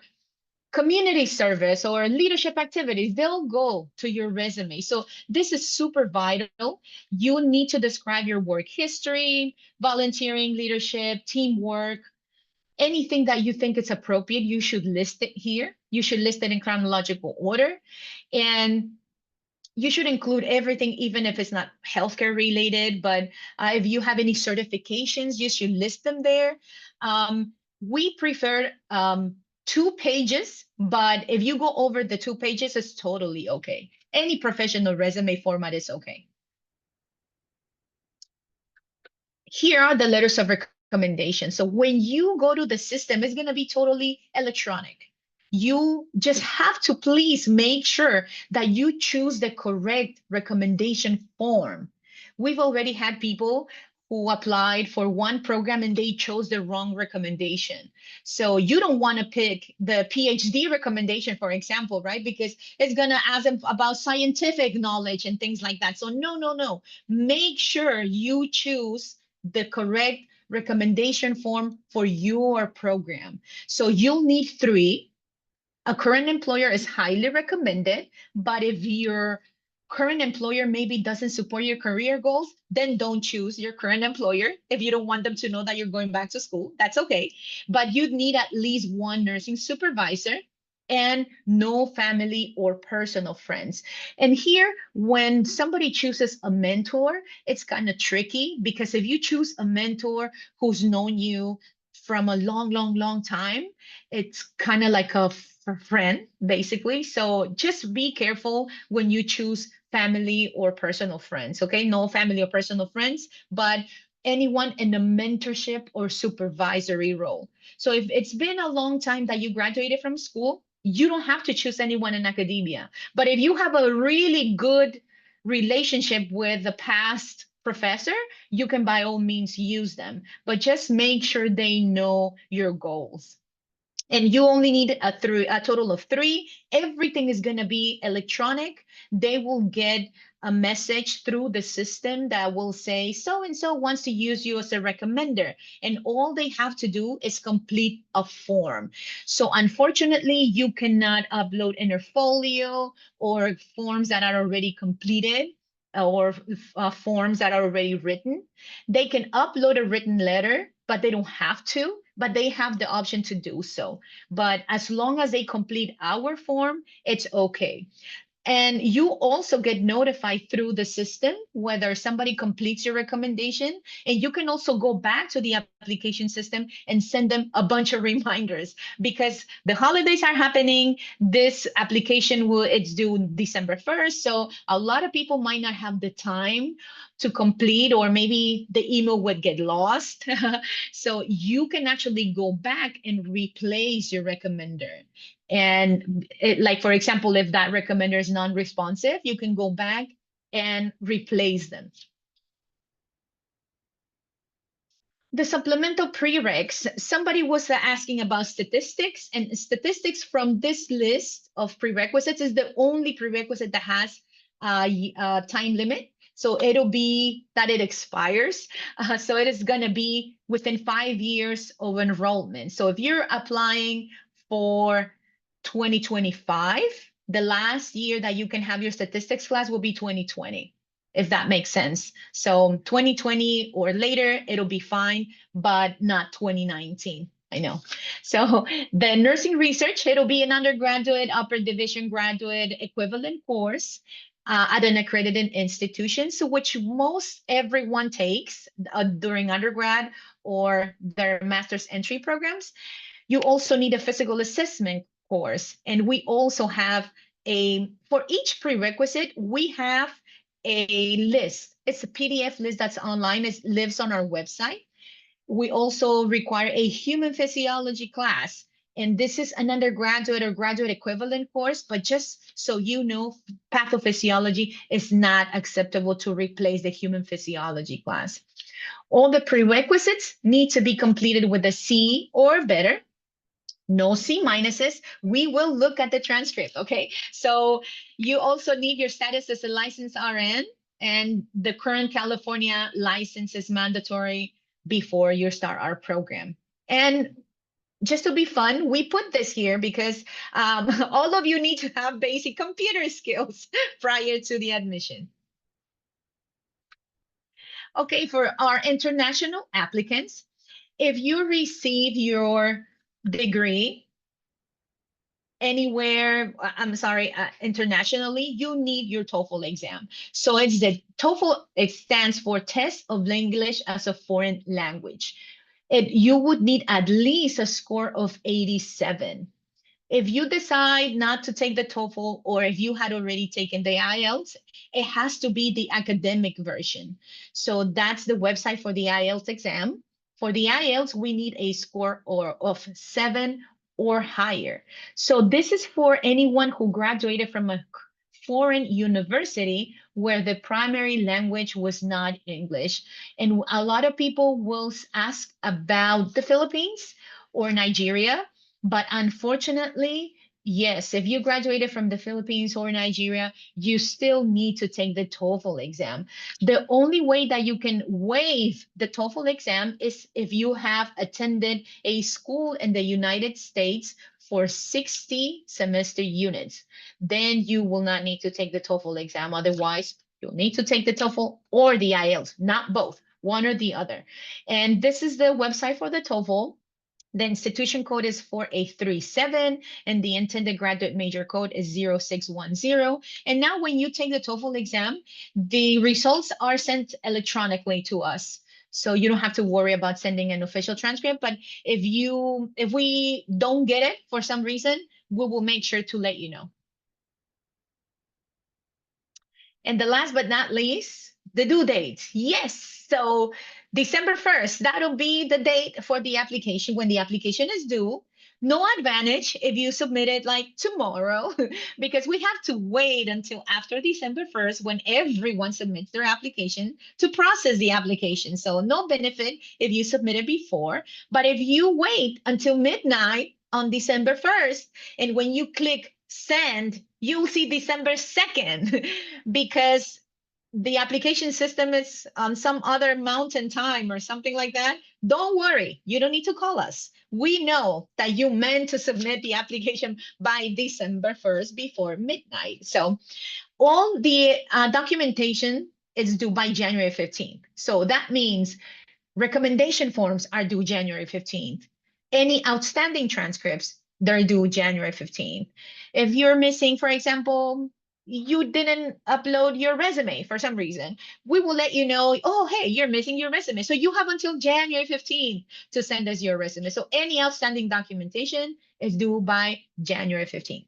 community service or leadership activities. They'll go to your resume. So this is super vital. You need to describe your work history, volunteering, leadership, teamwork, anything that you think is appropriate. You should list it here. You should list it in chronological order. And you should include everything, even if it's not healthcare related, but if you have any certifications, you should list them there. We prefer 2 pages, but if you go over the 2 pages, it's totally okay. Any professional resume format is okay. Here are the letters of recommendation. So when you go to the system, it's going to be totally electronic. You just have to please make sure that you choose the correct recommendation form. We've already had people who applied for one program and they chose the wrong recommendation. So you don't want to pick the PhD recommendation, for example, right? Because it's going to ask them about scientific knowledge and things like that. So no. Make sure you choose the correct recommendation form for your program. So you'll need 3. A current employer is highly recommended, but if your current employer maybe doesn't support your career goals, then don't choose your current employer. If you don't want them to know that you're going back to school, that's okay. But you'd need at least 1 nursing supervisor and no family or personal friends. And here, when somebody chooses a mentor, it's kind of tricky because if you choose a mentor who's known you from a long time, it's kind of like a friend, basically. So just be careful when you choose family or personal friends, okay? No family or personal friends, but anyone in a mentorship or supervisory role. So if it's been a long time that you graduated from school, you don't have to choose anyone in academia. But if you have a really good relationship with the past professor, you can by all means use them, but just make sure they know your goals. And you only need a total of 3. Everything is going to be electronic. They will get a message through the system that will say so and so wants to use you as a recommender, and all they have to do is complete a form. So unfortunately, you cannot upload portfolio or forms that are already completed or forms that are already written. They can upload a written letter, but they don't have to, but they have the option to do so. But as long as they complete our form, it's okay. And you also get notified through the system whether somebody completes your recommendation. And you can also go back to the application system and send them a bunch of reminders because the holidays are happening. This application it's due December 1st. So a lot of people might not have the time to complete, or maybe the email would get lost. So you can actually go back and replace your recommender. And like, for example, if that recommender is non-responsive, you can go back and replace them. The supplemental prereqs, somebody was asking about statistics, and statistics from this list of prerequisites is the only prerequisite that has a time limit. So it'll be that it expires. So it is going to be within 5 years of enrollment. So if you're applying for 2025, the last year that you can have your statistics class will be 2020, if that makes sense. So 2020 or later, it'll be fine, but not 2019. I know. So the nursing research, it'll be an undergraduate, upper division graduate equivalent course. at an accredited institution, so which most everyone takes during undergrad or their master's entry programs. You also need a physical assessment course. And we also have for each prerequisite, we have a list. It's a PDF list that's online. It lives on our website. We also require a human physiology class. And this is an undergraduate or graduate equivalent course, but just so you know, pathophysiology is not acceptable to replace the human physiology class. All the prerequisites need to be completed with a C or better. No C minuses. We will look at the transcript, okay? So you also need your status as a licensed RN, and the current California license is mandatory before you start our program. And just to be fun, we put this here because all of you need to have basic computer skills prior to the admission. Okay, for our international applicants, if you receive your degree anywhere, internationally, you need your TOEFL exam. So it's the TOEFL, it stands for Test of English as a Foreign Language. You would need at least a score of 87. If you decide not to take the TOEFL, or if you had already taken the IELTS, it has to be the academic version. So that's the website for the IELTS exam. For the IELTS, we need a score of 7 or higher. So this is for anyone who graduated from a foreign university where the primary language was not English. And a lot of people will ask about the Philippines or Nigeria. But unfortunately, yes, if you graduated from the Philippines or Nigeria, you still need to take the TOEFL exam. The only way that you can waive the TOEFL exam is if you have attended a school in the United States for 60 semester units. Then you will not need to take the TOEFL exam. Otherwise, you'll need to take the TOEFL or the IELTS, not both, one or the other. And this is the website for the TOEFL. The institution code is 4837, and the intended graduate major code is 0610. And now when you take the TOEFL exam, the results are sent electronically to us. So you don't have to worry about sending an official transcript. But if we don't get it for some reason, we will make sure to let you know. And the last but not least, the due date. Yes. So December 1st, that'll be the date for the application when the application is due. No advantage if you submit it like tomorrow, because we have to wait until after December 1st when everyone submits their application to process the application. So no benefit if you submit it before. But if you wait until midnight on December 1st, and when you click send, you'll see December 2nd because the application system is on some other mountain time or something like that. Don't worry, you don't need to call us. We know that you meant to submit the application by December 1st before midnight. So all the documentation is due by January 15th. So that means recommendation forms are due January 15th. Any outstanding transcripts, they're due January 15th. If you're missing, for example, you didn't upload your resume for some reason, we will let you know, oh, hey, you're missing your resume. So you have until January 15th to send us your resume. So any outstanding documentation is due by January 15th.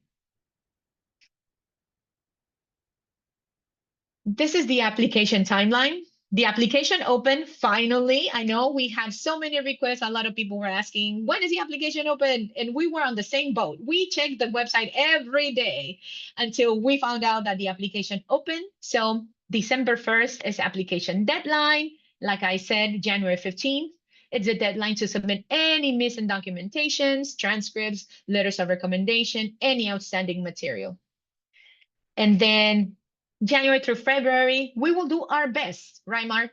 This is the application timeline. The application open finally. I know we have so many requests. A lot of people were asking, when is the application open? And we were on the same boat. We checked the website every day until we found out that the application opened. So December 1st is application deadline. Like I said, January 15th. It's a deadline to submit any missing documentations, transcripts, letters of recommendation, any outstanding material. And then January through February, we will do our best, right, Mark?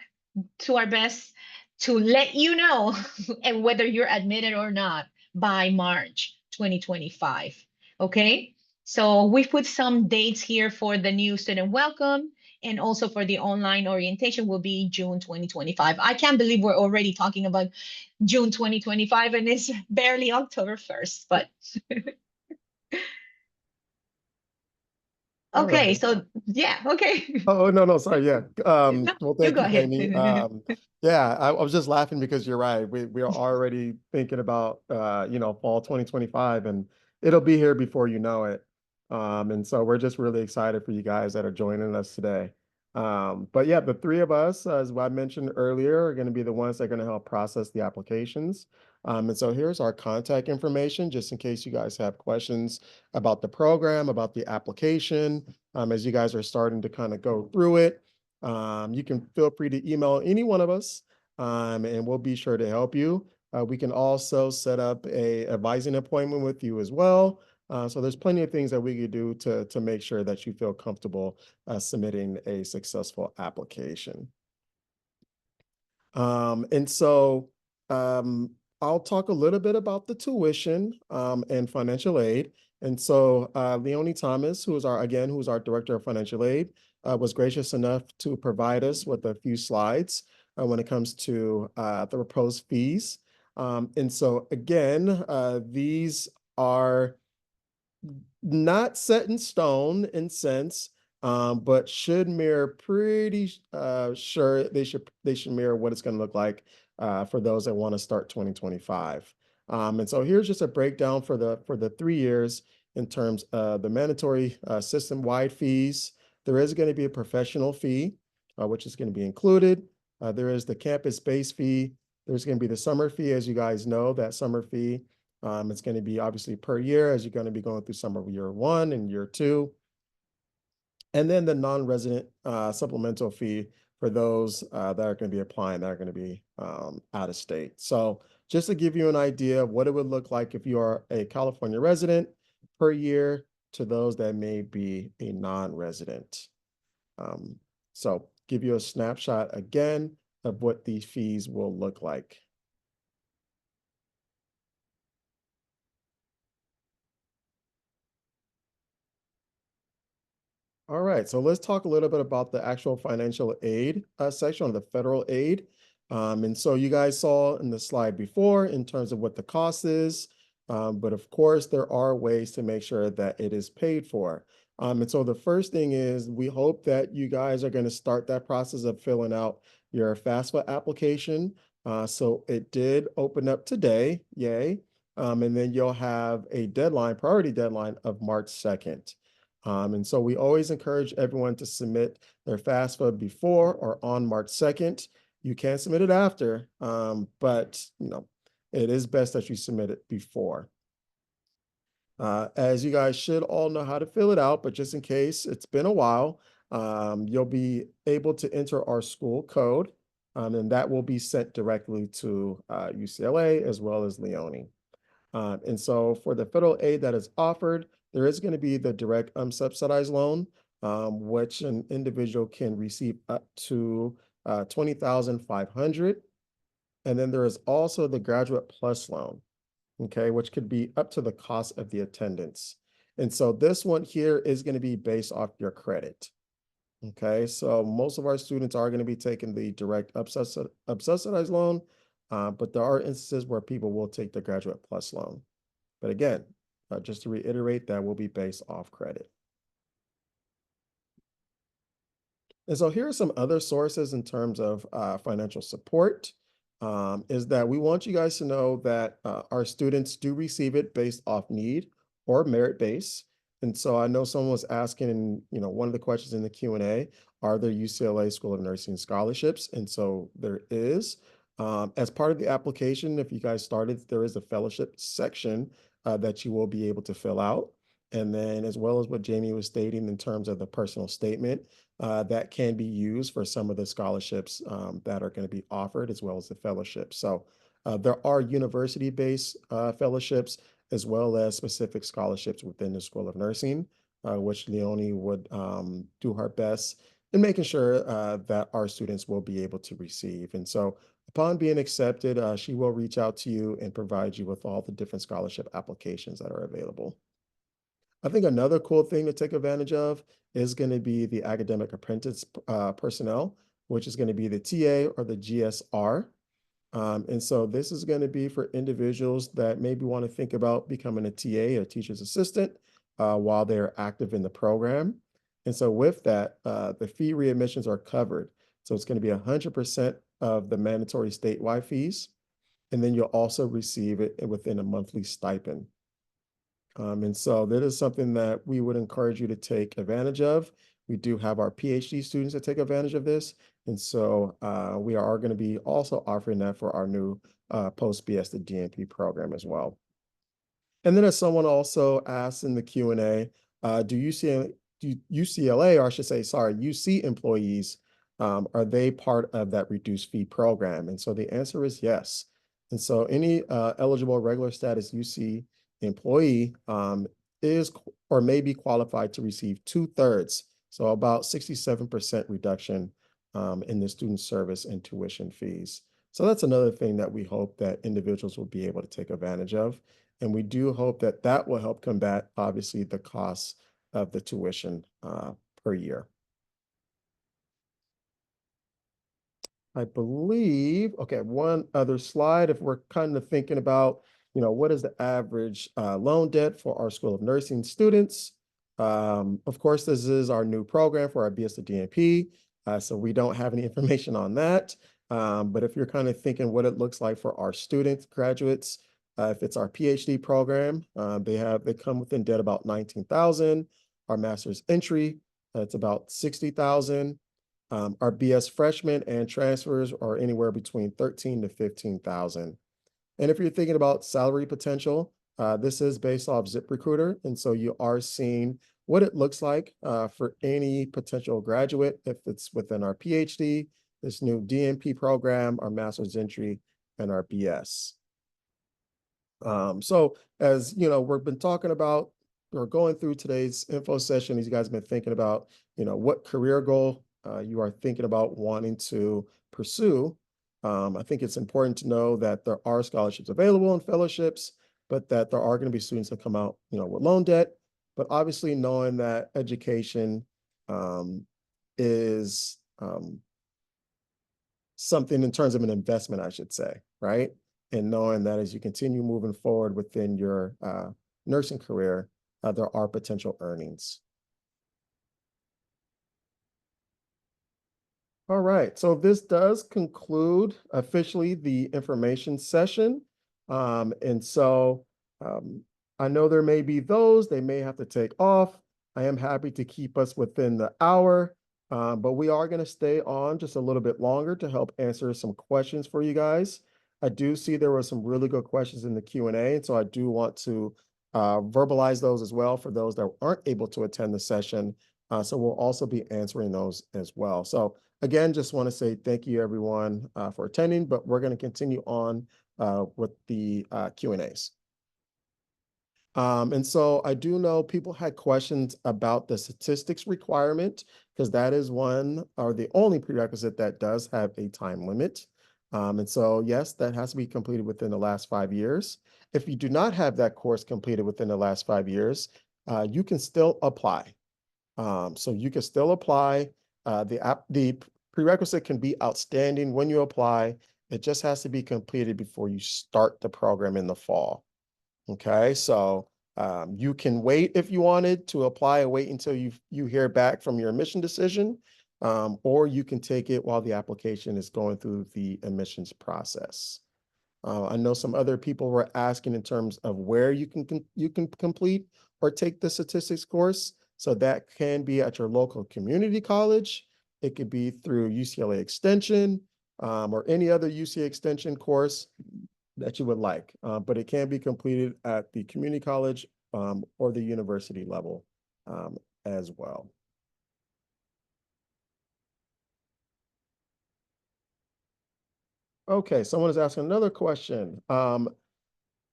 To our best to let you know and whether you're admitted or not by March 2025. Okay. So we put some dates here for the new student welcome, and also for the online orientation will be June 2025. I can't believe we're already talking about June 2025 and it's barely October 1st, but All Okay, right. so yeah, okay. Oh, no, no, sorry. Yeah. No, Well, you thank go you, ahead. Jamie. Yeah, I was just laughing because you're right. We are already thinking about fall 2025, and it'll be here before you know it. And so we're just really excited for you guys that are joining us today. But yeah, the three of us, as I mentioned earlier, are going to be the ones that are going to help process the applications. And so here's our contact information, just in case you guys have questions about the program, about the application, as you guys are starting to kind of go through it. You can feel free to email any one of us, and we'll be sure to help you. We can also set up a advising appointment with you as well. So there's plenty of things that we could do to make sure that you feel comfortable submitting a successful application. And so I'll talk a little bit about the tuition and financial aid. And so Leonie Thomas, who's our director of financial aid, was gracious enough to provide us with a few slides when it comes to the proposed fees. And so again, these are not set in stone in sense, but should mirror sure they should mirror what it's going to look like for those that want to start 2025. And so here's just a breakdown for the 3 years in terms of the mandatory system-wide fees. There is going to be a professional fee, which is going to be included. There is the campus-based fee. There's going to be the summer fee, as you guys know, that summer fee it's going to be obviously per year as you're going to be going through summer year one and year two. And then the non-resident supplemental fee for those that are going to be applying that are going to be out of state. So just to give you an idea of what it would look like if you are a California resident per year to those that may be a non-resident. Um, so give you a snapshot again of what these fees will look like. All right, so let's talk a little bit about the actual financial aid section of the federal aid. And so you guys saw in the slide before in terms of what the cost is, but of course there are ways to make sure that it is paid for. And so the first thing is we hope that you guys are going to start that process of filling out your FAFSA application. So it did open up today, yay. And then you'll have a priority deadline of March 2nd. And so we always encourage everyone to submit their FAFSA before or on March 2nd. You can submit it after, but it is best that you submit it before. As you guys should all know how to fill it out, but just in case it's been a while, you'll be able to enter our school code, and that will be sent directly to UCLA as well as Leone. And so for the federal aid that is offered, there is going to be the direct unsubsidized loan, which an individual can receive up to 20,500. And then there is also the Graduate Plus loan, okay, which could be up to the cost of the attendance. And so this one here is going to be based off your credit. Okay, so most of our students are going to be taking the direct subsidized loan, but there are instances where people will take the Graduate Plus loan. But again, just to reiterate, that will be based off credit. And so here are some other sources in terms of financial support. Is that we want you guys to know that our students do receive it based off need or merit base. And so I know someone was asking, one of the questions in the Q&A, are there UCLA School of Nursing scholarships? And so there is. As part of the application, if you guys started, there is a fellowship section that you will be able to fill out. And then as well as what Jamie was stating in terms of the personal statement, that can be used for some of the scholarships that are going to be offered as well as the fellowships. So there are university-based fellowships as well as specific scholarships within the School of Nursing, which Leonie would do her best in making sure that our students will be able to receive. And so upon being accepted, she will reach out to you and provide you with all the different scholarship applications that are available. I think another cool thing to take advantage of is going to be the academic apprentice personnel, which is going to be the TA or the GSR. And so this is going to be for individuals that maybe want to think about becoming a TA, a teacher's assistant, while they're active in the program. And so with that, the fee readmissions are covered. So it's going to be 100% of the mandatory statewide fees. And then you'll also receive it within a monthly stipend. And so that is something that we would encourage you to take advantage of. We do have our PhD students that take advantage of this. And so we are going to be also offering that for our new post BS-DNP program as well. And then as someone also asked in the Q&A, do UCLA, or I should say, sorry, UC employees, are they part of that reduced fee program? And so the answer is yes. And so any eligible regular status UC employee is or may be qualified to receive 2/3, so about 67% reduction in the student service and tuition fees. So that's another thing that we hope that individuals will be able to take advantage of. And we do hope that that will help combat, obviously, the costs of the tuition per year. I believe, okay, one other slide, if we're kind of thinking about, what is the average loan debt for our School of Nursing students? Of course, this is our new program for our BS-DNP, so we don't have any information on that. But if you're kind of thinking what it looks like for our students, graduates, if it's our PhD program, they come within debt about 19,000. Our master's entry, it's about 60,000. Our BS freshmen and transfers are anywhere between 13 to 15,000. And if you're thinking about salary potential, this is based off ZipRecruiter. And so you are seeing what it looks like for any potential graduate, if it's within our PhD, this new DNP program, our master's entry, and our BS. So as we've been talking about, or going through today's info session, as you guys have been thinking about, what career goal you are thinking about wanting to pursue. I think it's important to know that there are scholarships available and fellowships, but that there are going to be students that come out, with loan debt. But obviously, knowing that education is something in terms of an investment, I should say, right? And knowing that as you continue moving forward within your nursing career, there are potential earnings. All right, so this does conclude officially the information session. And so I know there may be those, they may have to take off. I am happy to keep us within the hour, but we are going to stay on just a little bit longer to help answer some questions for you guys. I do see there were some really good questions in the Q&A, and so I do want to verbalize those as well for those that aren't able to attend the session. So we'll also be answering those as well. So again, just want to say thank you everyone for attending, but we're going to continue on with the Q&As. And so I do know people had questions about the statistics requirement, because that is one or the only prerequisite that does have a time limit. And so, yes, that has to be completed within the last 5 years. If you do not have that course completed within the last 5 years, you can still apply. So you can still apply. The prerequisite can be outstanding when you apply. It just has to be completed before you start the program in the fall. Okay, so you can wait if you wanted to apply and wait until you hear back from your admission decision, or you can take it while the application is going through the admissions process. I know some other people were asking in terms of where you can complete or take the statistics course. So that can be at your local community college. It could be through UCLA Extension or any other UC Extension course that you would like, but it can be completed at the community college or the university level as well. Okay, someone is asking another question,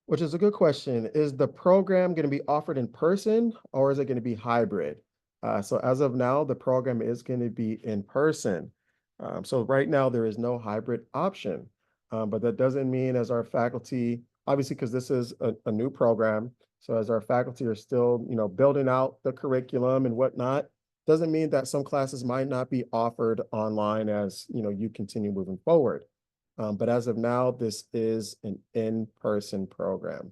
which is a good question. Is the program going to be offered in person or is it going to be hybrid? So as of now, the program is going to be in person. So right now there is no hybrid option, but that doesn't mean as our faculty, obviously, because this is a new program. So as our faculty are still, building out the curriculum and whatnot, doesn't mean that some classes might not be offered online as, you continue moving forward. But as of now, this is an in-person program.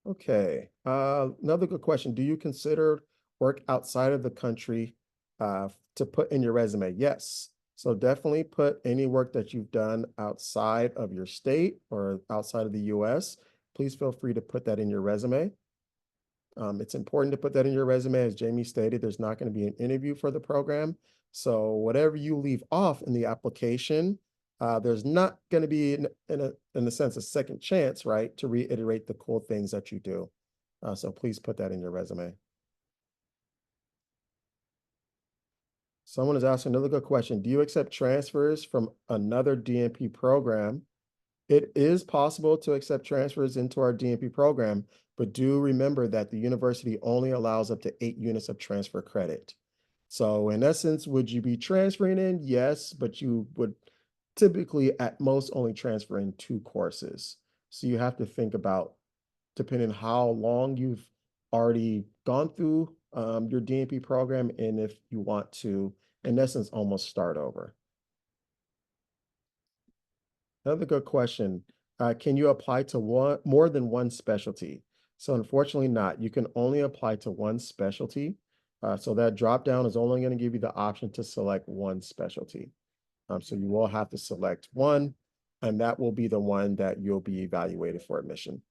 Okay, another good question. Do you consider work outside of the country to put in your resume? Yes. So definitely put any work that you've done outside of your state or outside of the US. Please feel free to put that in your resume. It's important to put that in your resume. As Jamie stated, there's not going to be an interview for the program. So whatever you leave off in the application, there's not going to be, in a sense, a second chance, right, to reiterate the cool things that you do. So please put that in your resume. Someone is asking another good question. Do you accept transfers from another DNP program? It is possible to accept transfers into our DNP program, but do remember that the university only allows up to 8 units of transfer credit. So in essence, would you be transferring in? Yes, but you would typically at most only transfer in 2 courses. So you have to think about, depending how long you've already gone through your DNP program, and if you want to, in essence, almost start over. Another good question. Can you apply to more than one specialty? So unfortunately not. You can only apply to one specialty. So that drop down is only going to give you the option to select one specialty. So you will have to select one, and that will be the one that you'll be evaluated for admission.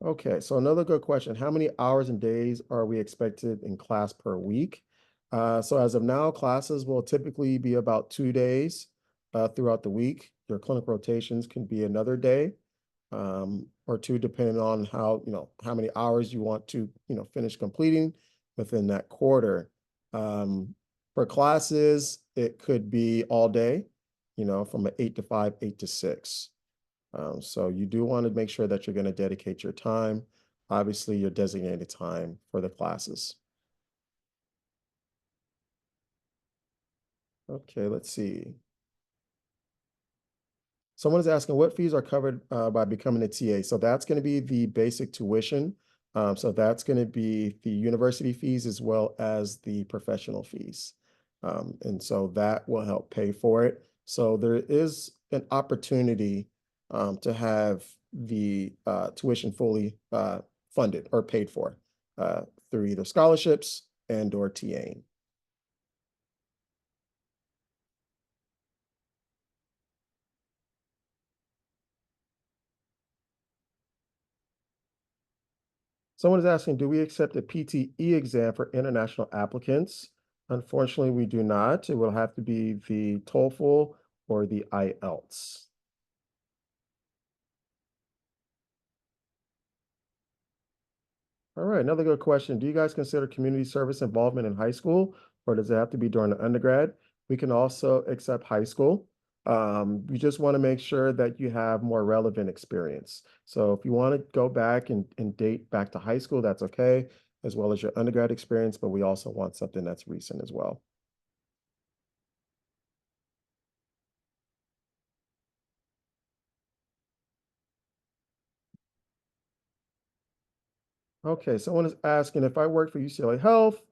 Okay, so another good question. How many hours and days are we expected in class per week? So as of now, classes will typically be about 2 days throughout the week. Your clinic rotations can be another day or two, depending on how many hours you want to, finish completing within that quarter. For classes, it could be all day, from an 8 to 5, 8 to 6. So you do want to make sure that you're going to dedicate your time, obviously your designated time for the classes. Okay, let's see. Someone is asking what fees are covered by becoming a TA. So that's going to be the basic tuition. So that's going to be the university fees as well as the professional fees. And so that will help pay for it. So there is an opportunity to have the tuition fully funded or paid for through either scholarships and or TAing. Someone is asking, do we accept a PTE exam for international applicants? Unfortunately, we do not. It will have to be the TOEFL or the IELTS. All right, another good question. Do you guys consider community service involvement in high school, or does it have to be during the undergrad? We can also accept high school. You just want to make sure that you have more relevant experience. So if you want to go back and date back to high school, that's okay, as well as your undergrad experience, but we also want something that's recent as well. Okay, someone is asking if I work for UCLA Health,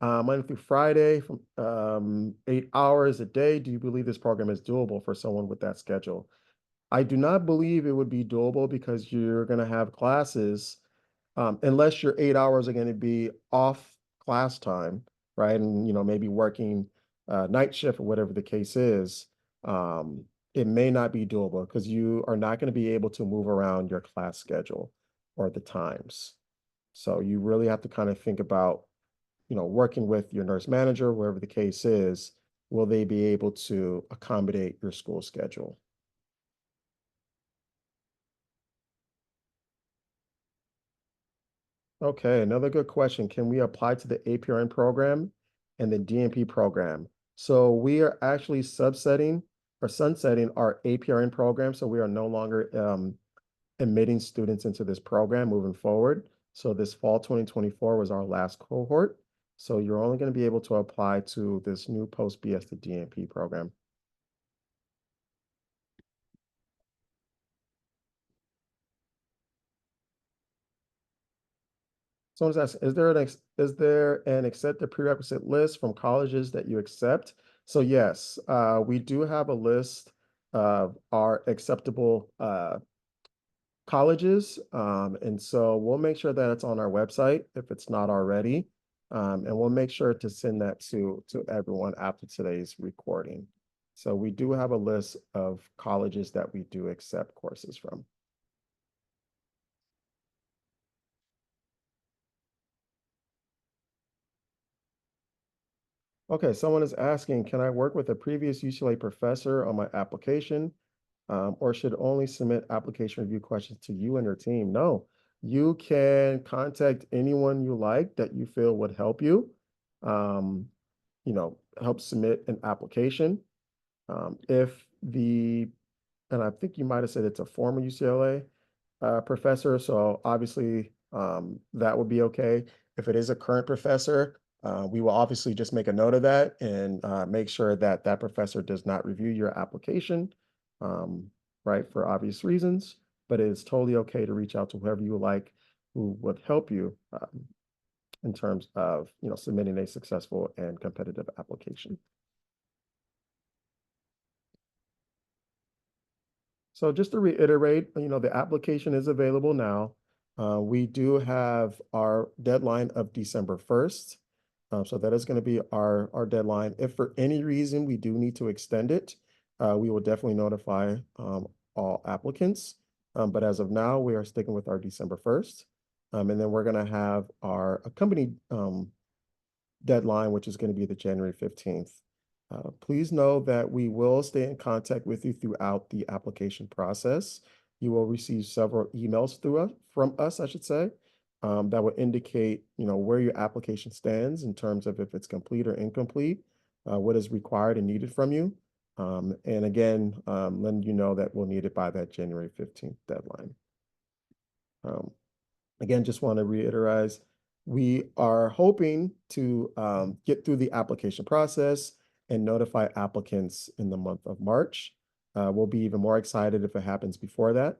Monday through Friday from 8 hours a day, do you believe this program is doable for someone with that schedule? I do not believe it would be doable because you're going to have classes, unless your 8 hours are going to be off class time, right? And maybe working night shift or whatever the case is. It may not be doable because you are not going to be able to move around your class schedule or the times. So you really have to kind of think about, working with your nurse manager, wherever the case is, will they be able to accommodate your school schedule? Okay, another good question. Can we apply to the APRN program and the DNP program? So we are actually subsetting or sunsetting our APRN program. So we are no longer admitting students into this program moving forward. So this fall 2024 was our last cohort. So you're only going to be able to apply to this new post BS to DNP program. Someone's asking, is there an accepted prerequisite list from colleges that you accept? So yes, we do have a list of our acceptable colleges. And so we'll make sure that it's on our website if it's not already. And we'll make sure to send that to everyone after today's recording. So we do have a list of colleges that we do accept courses from. Okay, someone is asking, can I work with a previous UCLA professor on my application, or should only submit application review questions to you and your team? No, you can contact anyone you like that you feel would help you, um, help submit an application. If the and I think you might have said it's a former UCLA professor, so obviously that would be okay. If it is a current professor, we will obviously just make a note of that and make sure that that professor does not review your application, um, right, for obvious reasons. But it is totally okay to reach out to whoever you like who would help you in terms of submitting a successful and competitive application. So just to reiterate, the application is available now. We do have our deadline of December 1st. So that is going to be our deadline. If for any reason we do need to extend it, we will definitely notify all applicants. But as of now, we are sticking with our December 1st. And then we're going to have our accompanied deadline, which is going to be the January 15th. Please know that we will stay in contact with you throughout the application process. You will receive several emails from us, I should say, that will indicate, where your application stands in terms of if it's complete or incomplete, what is required and needed from you. And again, letting you know that we'll need it by that January 15th deadline. Um, Again, just want to reiterate, we are hoping to get through the application process and notify applicants in the month of March. We'll be even more excited if it happens before that.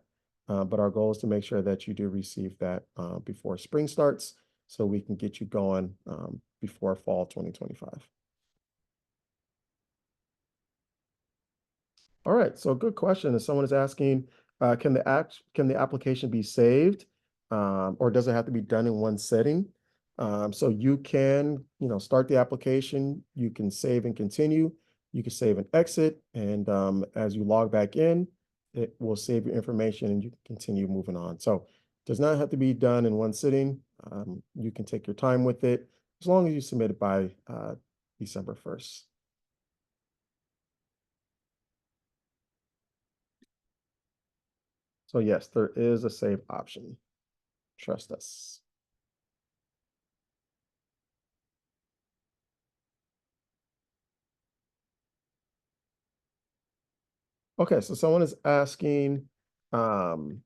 But our goal is to make sure that you do receive that before spring starts so we can get you going before fall 2025. All right, so good question. If someone is asking, can the application be saved, or does it have to be done in one setting? So you can, start the application. You can save and continue. You can save and exit, and as you log back in, it will save your information, and you can continue moving on. So it does not have to be done in one sitting. You can take your time with it as long as you submit it by December 1st. So yes, there is a save option. Trust us. Okay, so someone is asking, um,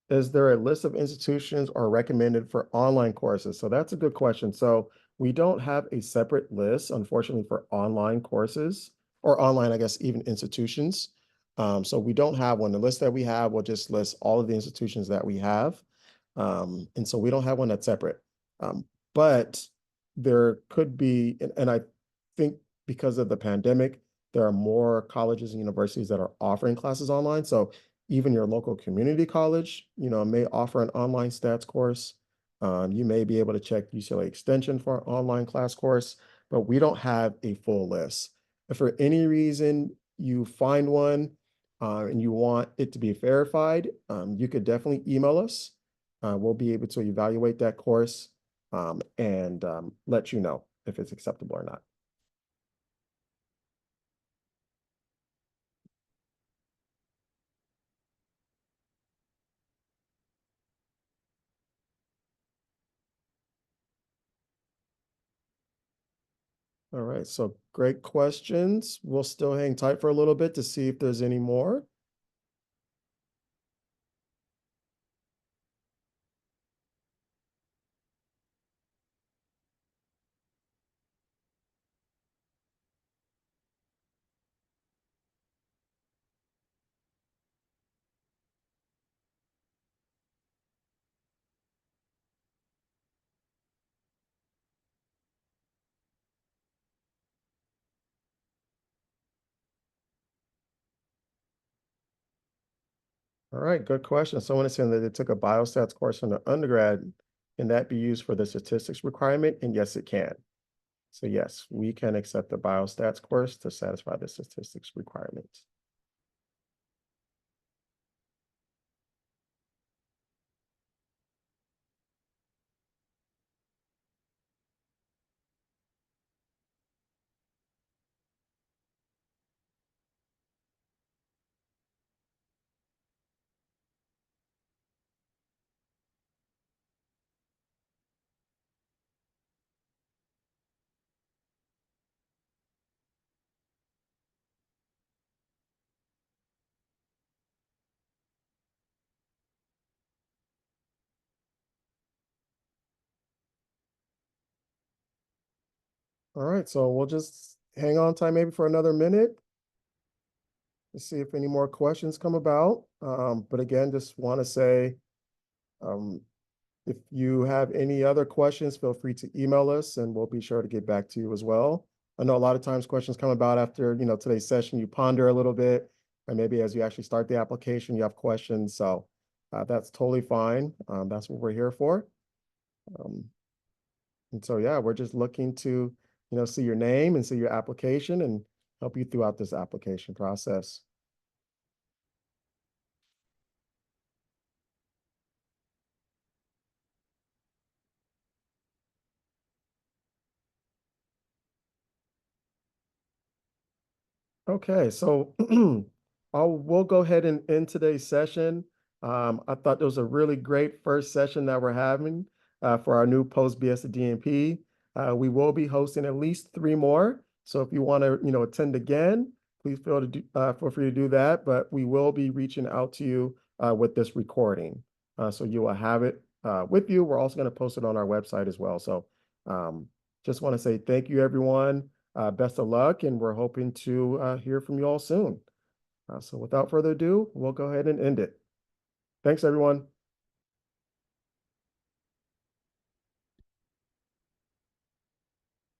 is there a list of institutions or recommended for online courses? So that's a good question. So we don't have a separate list, unfortunately, for online courses or online, I guess, even institutions. So we don't have one. The list that we have will just list all of the institutions that we have. And so we don't have one that's separate. But there could be, and I think because of the pandemic, there are more colleges and universities that are offering classes online. So even your local community college, may offer an online stats course. You may be able to check UCLA Extension for an online class course, but we don't have a full list. If for any reason you find one and you want it to be verified, you could definitely email us. We'll be able to evaluate that course and let you know if it's acceptable or not. All right, so great questions. We'll still hang tight for a little bit to see if there's any more. right, good question. Someone is saying that they took a biostats course in the undergrad. Can that be used for the statistics requirement? And yes, it can. So yes, we can accept the biostats course to satisfy the statistics requirements. All right, so we'll just hang on tight maybe for another minute to see if any more questions come about. But again, just want to say, um, if you have any other questions, feel free to email us and we'll be sure to get back to you as well. I know a lot of times questions come about after, today's session, you ponder a little bit, and maybe as you actually start the application, you have questions. So that's totally fine. That's what we're here for. Um, and so, yeah, we're just looking to, see your name and see your application and help you throughout this application process. Okay, so we'll go ahead and end today's session. I thought it was a really great first session that we're having for our new post BS-DNP. We will be hosting at least 3 more. So if you want to, attend again, please feel free to do that. But we will be reaching out to you with this recording, so you will have it with you. We're also going to post it on our website as well. So um, just want to say thank you, everyone. Best of luck, and we're hoping to hear from you all soon. So without further ado, we'll go ahead and end it. Thanks, everyone.